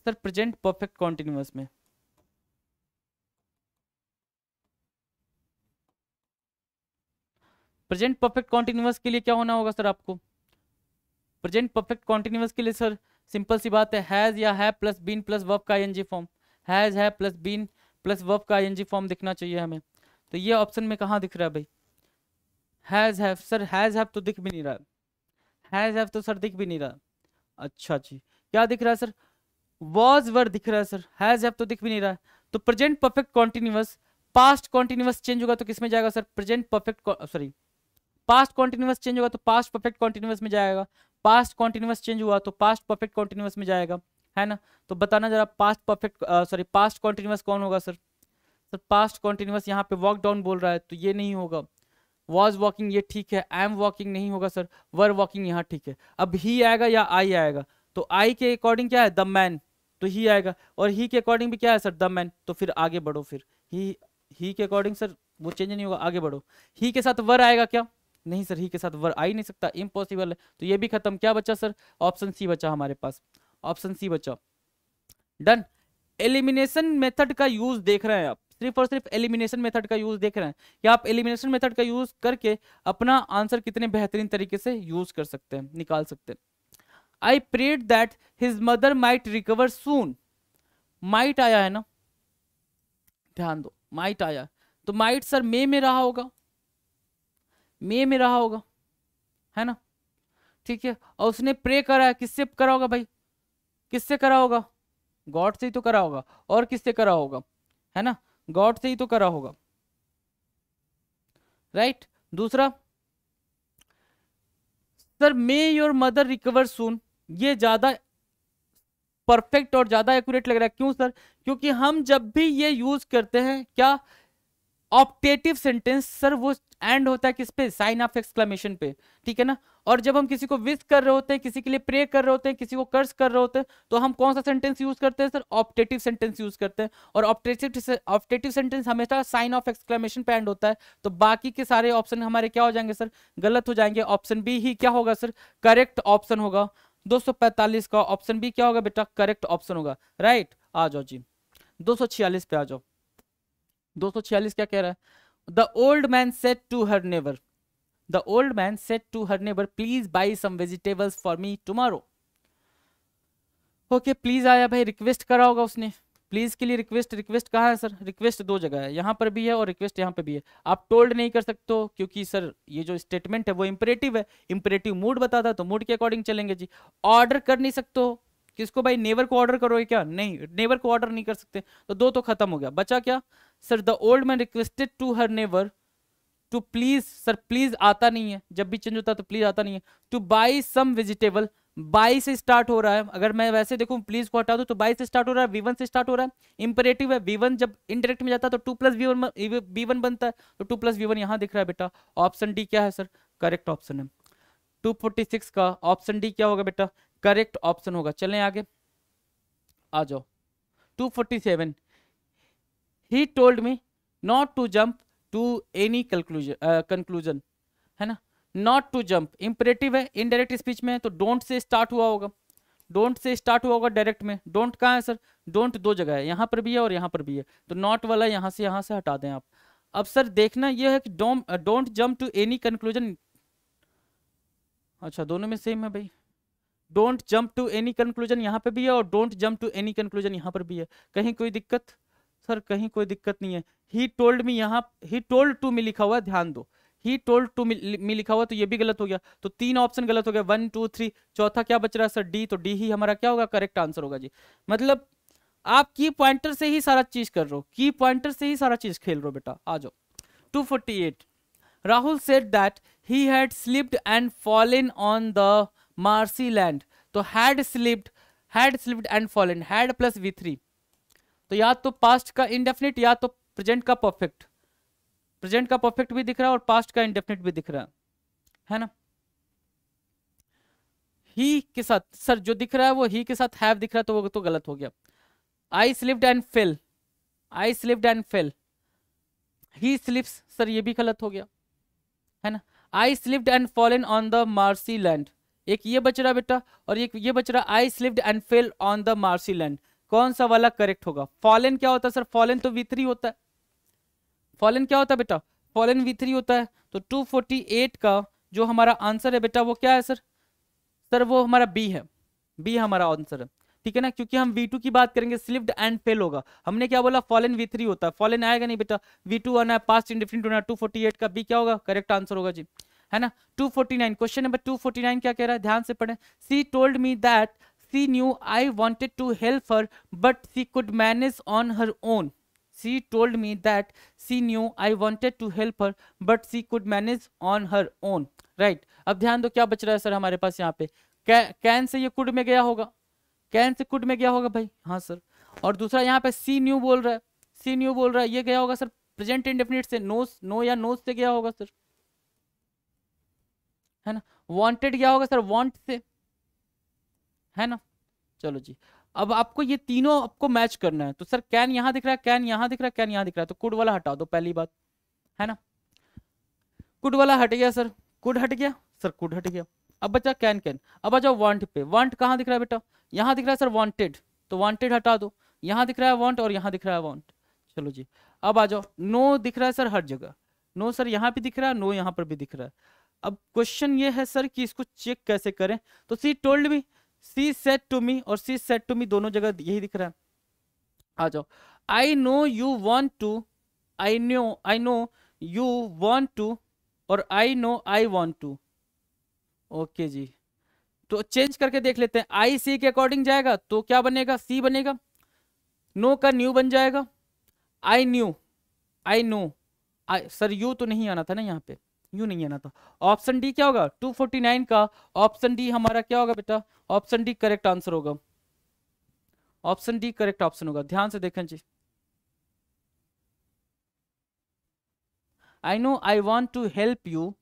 सर, प्रेजेंट परफेक्ट कॉन्टिन्यूअस में। प्रेजेंट परफेक्ट कॉन्टिन्यूअस के लिए क्या होना होगा सर आपको, प्रेजेंट परफेक्ट कॉन्टिन्यूअस के लिए सर सिंपल सी बात है, हैज या है प्लस बीन प्लस वर्ब का आईएनजी फॉर्म, हैज है प्लस बीन प्लस वर्ब का आईएनजी फॉर्म दिखना चाहिए हमें। तो ये ऑप्शन में कहाँ दिख रहा है भाई, has have sir, has have तो दिख भी नहीं रहा, हैज हैव तो सर दिख भी नहीं रहा। अच्छा जी, क्या दिख रहा है सर, वॉज वर दिख रहा है सर, हैज हैव तो दिख भी नहीं रहा है। तो present perfect continuous, past continuous change होगा तो किस में जाएगा sir, present perfect, sorry past continuous change होगा तो पास्ट परफेक्ट कॉन्टिन्यूअस में जाएगा, पास्ट कॉन्टिन्यूअस चेंज हुआ तो पास्ट परफेक्ट कॉन्टिन्यूअस में जाएगा, है ना। तो बताना जरा past perfect, sorry past continuous कौन होगा सर, सर पास्ट कॉन्टिन्यूअस यहाँ पे वॉक डाउन बोल रहा है तो ये नहीं होगा, वॉज वॉकिंग ये ठीक है, एम वॉकिंग नहीं होगा सर, वर वॉकिंग यहाँ ठीक है। अब ही आएगा या आई आएगा, तो आई के अकॉर्डिंग क्या है द मैन, तो ही आएगा, और ही के अकॉर्डिंग भी क्या है सर द मैन, तो फिर आगे बढ़ो, फिर ही के अकॉर्डिंग सर वो चेंज नहीं होगा, आगे बढ़ो। ही के साथ वर आएगा क्या, नहीं सर ही के साथ वर आ ही नहीं सकता, इम्पॉसिबल है, तो ये भी खत्म, क्या बचा सर, ऑप्शन सी बचा हमारे पास, ऑप्शन सी बचा। डन। एलिमिनेशन मेथड का यूज देख रहे हैं आप, सिर्फ और सिर्फ एलिमिनेशन मेथड का यूज देख रहे हैं कि आप एलिमिनेशन मेथड का यूज करके अपना आंसर कितने बेहतरीन तरीके से यूज कर सकते हैं, निकाल सकते हैं। I prayed that his mother might recover soon, might आया है ना, ध्यान दो माइट आया, तो माइट सर मे में रहा होगा, मे में रहा होगा, है ना, ठीक है। और उसने प्रे करा है, किससे करा होगा भाई, किससे करा होगा, गॉड से ही तो करा होगा, और किससे करा होगा, है ना, गॉड से ही तो करा होगा, राइट। दूसरा sir may your mother recover soon, ये ज्यादा परफेक्ट और ज्यादा एक्यूरेट लग रहा है, क्यों सर, क्योंकि हम जब भी ये यूज करते हैं क्या, ऑप्टेटिव सेंटेंस सर वो एंड होता है किस पे, साइन ऑफ एक्सक्लेमेशन पे, ठीक है ना। और जब हम किसी को विश कर रहे होते हैं, किसी के लिए प्रे कर रहे होते हैं, किसी को कर्स कर रहे होते हैं, तो हम कौन सा सेंटेंस यूज करते हैं सर, ऑप्टेटिव सेंटेंस यूज करते हैं, और ऑप्टेटिव सेंटेंस हमेशा साइन ऑफ एक्सक्लेमेशन पे एंड होता है, तो बाकी के सारे ऑप्शन हमारे क्या हो जाएंगे सर, गलत हो जाएंगे। ऑप्शन बी ही क्या होगा सर, करेक्ट ऑप्शन होगा, 245 का ऑप्शन बी क्या होगा बेटा, करेक्ट ऑप्शन होगा, राइट। आ जाओ जी 246 पे आ जाओ, 246 क्या कह रहा है, the old man said to her neighbour, the old man said to her neighbour please buy some vegetables for me tomorrow, okay please आया भाई, रिक्वेस्ट करा होगा उसने, प्लीज के लिए रिक्वेस्ट, रिक्वेस्ट कहाँ है सर? रिक्वेस्ट दो जगह है, यहाँ पर भी है और रिक्वेस्ट यहाँ पे भी है। आप टोल्ड नहीं कर सकते हो क्योंकि सर ये जो स्टेटमेंट है वो इंपरेटिव है, इंपरेटिव मूड बताता है तो मूड के अकॉर्डिंग चलेंगे जी। ऑर्डर कर नहीं सकते हो किसको भाई? नेवर को ऑर्डर करोगे क्या? नहीं, नेवर को ऑर्डर नहीं कर सकते, तो दो तो खत्म हो गया, बचा क्या sir? The old man requested to her neighbour to please, sir please आता नहीं है, जब भी चेंज होता है तो प्लीज आता नहीं है। To buy some vegetable, buy से स्टार्ट हो रहा है, अगर मैं वैसे देखूं प्लीज को हटा दूं तो बाई से स्टार्ट हो रहा है, V1 से स्टार्ट हो रहा है, इंपरेटिव है। V1 जब इनडायरेक्ट में जाता है तो 2 प्लस V1 बनता है, तो 2 प्लस V1 यहाँ दिख रहा है बेटा। ऑप्शन डी क्या है सर? करेक्ट ऑप्शन है। 246 का ऑप्शन डी क्या होगा बेटा? करेक्ट ऑप्शन होगा। चलें आगे, आ जाओ। 247, he told me not to jump to any conclusion, है ना? नॉट टू जंप इंपरेटिव है, इनडायरेक्ट स्पीच में है तो डोंट से स्टार्ट हुआ होगा, डोंट से स्टार्ट हुआ होगा डायरेक्ट में। डोंट कहाँ है सर? डोंट दो जगह है, यहाँ पर भी है और यहाँ पर भी है, तो नॉट वाला यहाँ से हटा दें आप। अब सर देखना यह है कि don't jump to any conclusion, अच्छा दोनों में सेम है भाई। Don't jump to any conclusion यहाँ पे भी है और don't jump to any conclusion यहाँ पर भी है, कहीं कोई दिक्कत? सर कहीं कोई दिक्कत नहीं है। ही टोल्ड मी, यहाँ ही टोल्ड टू मी लिखा हुआ है, ध्यान दो, ही टोल्ड टू मी लिखा हुआ तो ये भी गलत हो गया, तो तीन ऑप्शन गलत हो गया, 1 2 3। चौथा क्या बच रहा है सर? डी, तो डी ही हमारा क्या होगा? करेक्ट आंसर होगा जी। मतलब आप की पॉइंटर से ही सारा चीज कर रहे हो, की पॉइंटर से ही सारा चीज खेल रहे हो बेटा। आ जाओ 248, Rahul said that he had slipped and fallen on the marshy land, तो had slipped and fallen, had plus V3, तो या तो पास्ट का इंडेफिनिट या तो प्रेजेंट का परफेक्ट, प्रेजेंट का परफेक्ट भी दिख रहा है और पास्ट का इंडेफिनिट भी दिख रहा है ना? ही के साथ सर जो दिख रहा है वो ही के साथ हैव दिख रहा है, तो वो तो गलत हो गया। I slipped and fell, I slipped and fell, he slips, sir ये भी गलत हो गया, है ना? I slipped and fallen on the marshy land, एक ये बच रहा बेटा और एक ये बच रहा, I slipped and fell on the marshy land, कौन सा वाला करेक्ट होगा? फॉलन क्या होता है सर? फॉलन तो V3 होता है, फॉलन क्या होता है बेटा? फॉलन V3 होता है, तो 248 का जो हमारा आंसर है बेटा वो क्या है सर? सर वो हमारा बी है, बी हमारा आंसर है, ठीक है ना? क्योंकि हम V2 की बात करेंगे, स्लिप्ड एंड फेल होगा, हमने क्या बोला? फॉलन V3 होता है, फॉलन आएगा नहीं बेटा, V2 आना है, पास्ट इंडेफिनिट होना है। 248 का बी क्या होगा? करेक्ट आंसर होगा जी, है ना? 249, क्वेश्चन नंबर 249 क्या कह रहा है? ध्यान से पढ़ें। She told me that she knew I wanted to help her but she could manage on her own, she told me that she knew I wanted to help her but she could manage on her own, right? अब ध्यान दो क्या बच रहा है sir हमारे पास यहाँ पे? कैन से ये कुड में गया होगा, कैन से कुड में गया होगा भाई, हाँ सर। और दूसरा यहाँ पे सी न्यू बोल रहा है, सी न्यू बोल रहा है, ये गया होगा सर प्रेजेंट इंडेफिनिट से, नो या नोस से गया होगा सर, है ना? वांटेड गया होगा सर वांट से, है ना? चलो जी, अब आपको ये तीनों आपको मैच करना है, तो सर कैन यहाँ दिख रहा है, कैन यहाँ दिख रहा है, कैन यहाँ दिख रहा है, तो कुड वाला हटा दो पहली बात, है ना? कुड वाला हट गया सर, कुड हट गया सर, कुड हट गया। अब बचा कैन, कैन। अब आ जाओ वांट पे, वांट कहाँ दिख रहा है बेटा? यहाँ दिख रहा है सर वांटेड, तो वांटेड हटा दो, यहाँ दिख रहा है वांट और यहाँ दिख रहा है वांट। चलो जी, अब आ जाओ, नो दिख रहा है सर हर जगह, नो सर यहाँ पे दिख रहा है, नो यहाँ पर भी दिख रहा है। अब क्वेश्चन ये है सर कि इसको चेक कैसे करें, तो she told me, she said to me और सी सेड टू मी दोनों जगह यही दिख रहा है। आ जाओ, I know you want to, I know you want to और I know I want to. Okay जी, तो चेंज करके देख लेते हैं, आई सी के अकॉर्डिंग जाएगा तो क्या बनेगा? सी बनेगा, नो का न्यू बन जाएगा, I knew, I know, sir you तो नहीं आना था ना यहाँ पे, यू नहीं आना था। ऑप्शन डी क्या होगा? 249 का ऑप्शन डी हमारा क्या होगा बेटा? ऑप्शन डी करेक्ट आंसर होगा, ऑप्शन डी करेक्ट ऑप्शन होगा, ध्यान से देखें जी। I know I want to help you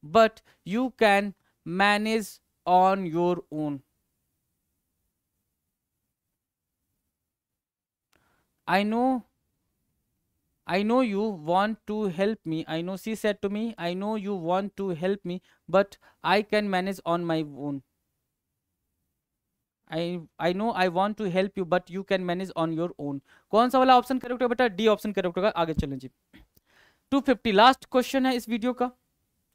but you can manage on your own, I know you want to help me. I know she said to me, I know you want to help me, but I can manage on my own. I know I want to help you, but you can manage on your own. कौन सा वाला option correct होगा बेटा? D option correct होगा। आगे चलें जी, 250 last question है इस वीडियो का,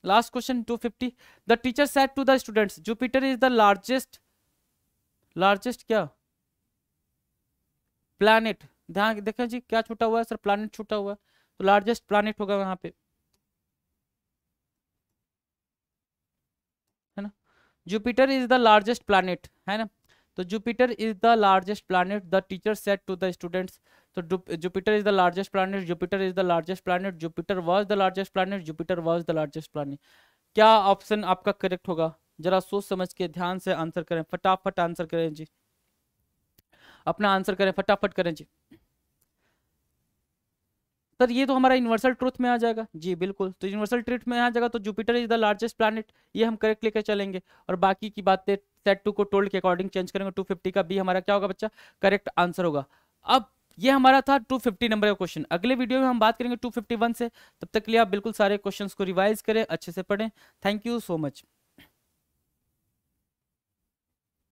last question 250। The teacher said to the students, Jupiter is the largest largest क्या, प्लैनेट, ध्यान देखें जी क्या छूटा हुआ है सर, प्लैनेट छूटा हुआ है, तो लार्जेस्ट प्लैनेट होगा वहां पे, है ना। Jupiter is the largest planet, है ना। तो Jupiter is the largest planet, the teacher said to the students. तो Jupiter is the largest planet, Jupiter is the largest planet, Jupiter was the largest planet, Jupiter was the largest planet. क्या option आपका correct होगा, जरा सोच समझ के ध्यान से आंसर करें, फटाफट आंसर करें जी, अपना आंसर करें, फटाफट करें जी। सर ये तो हमारा यूनिवर्सल ट्रूथ में आ जाएगा जी, बिल्कुल, तो यूनिवर्सल ट्रूथ में आ जाएगा, तो Jupiter is the largest planet, ये हम करेक्ट लेकर चलेंगे। और बाकी की बातें सेट टू को टोल्ड के अकॉर्डिंग चेंज करेंगे। 250 का बी हमारा क्या होगा बच्चा, करेक्ट आंसर होगा। अब ये हमारा था 250 नंबर का क्वेश्चन। अगले वीडियो में हम बात करेंगे 251 से। तब तक के लिए आप बिल्कुल सारे क्वेश्चंस को रिवाइज करें, अच्छे से पढ़ें। Thank you so much.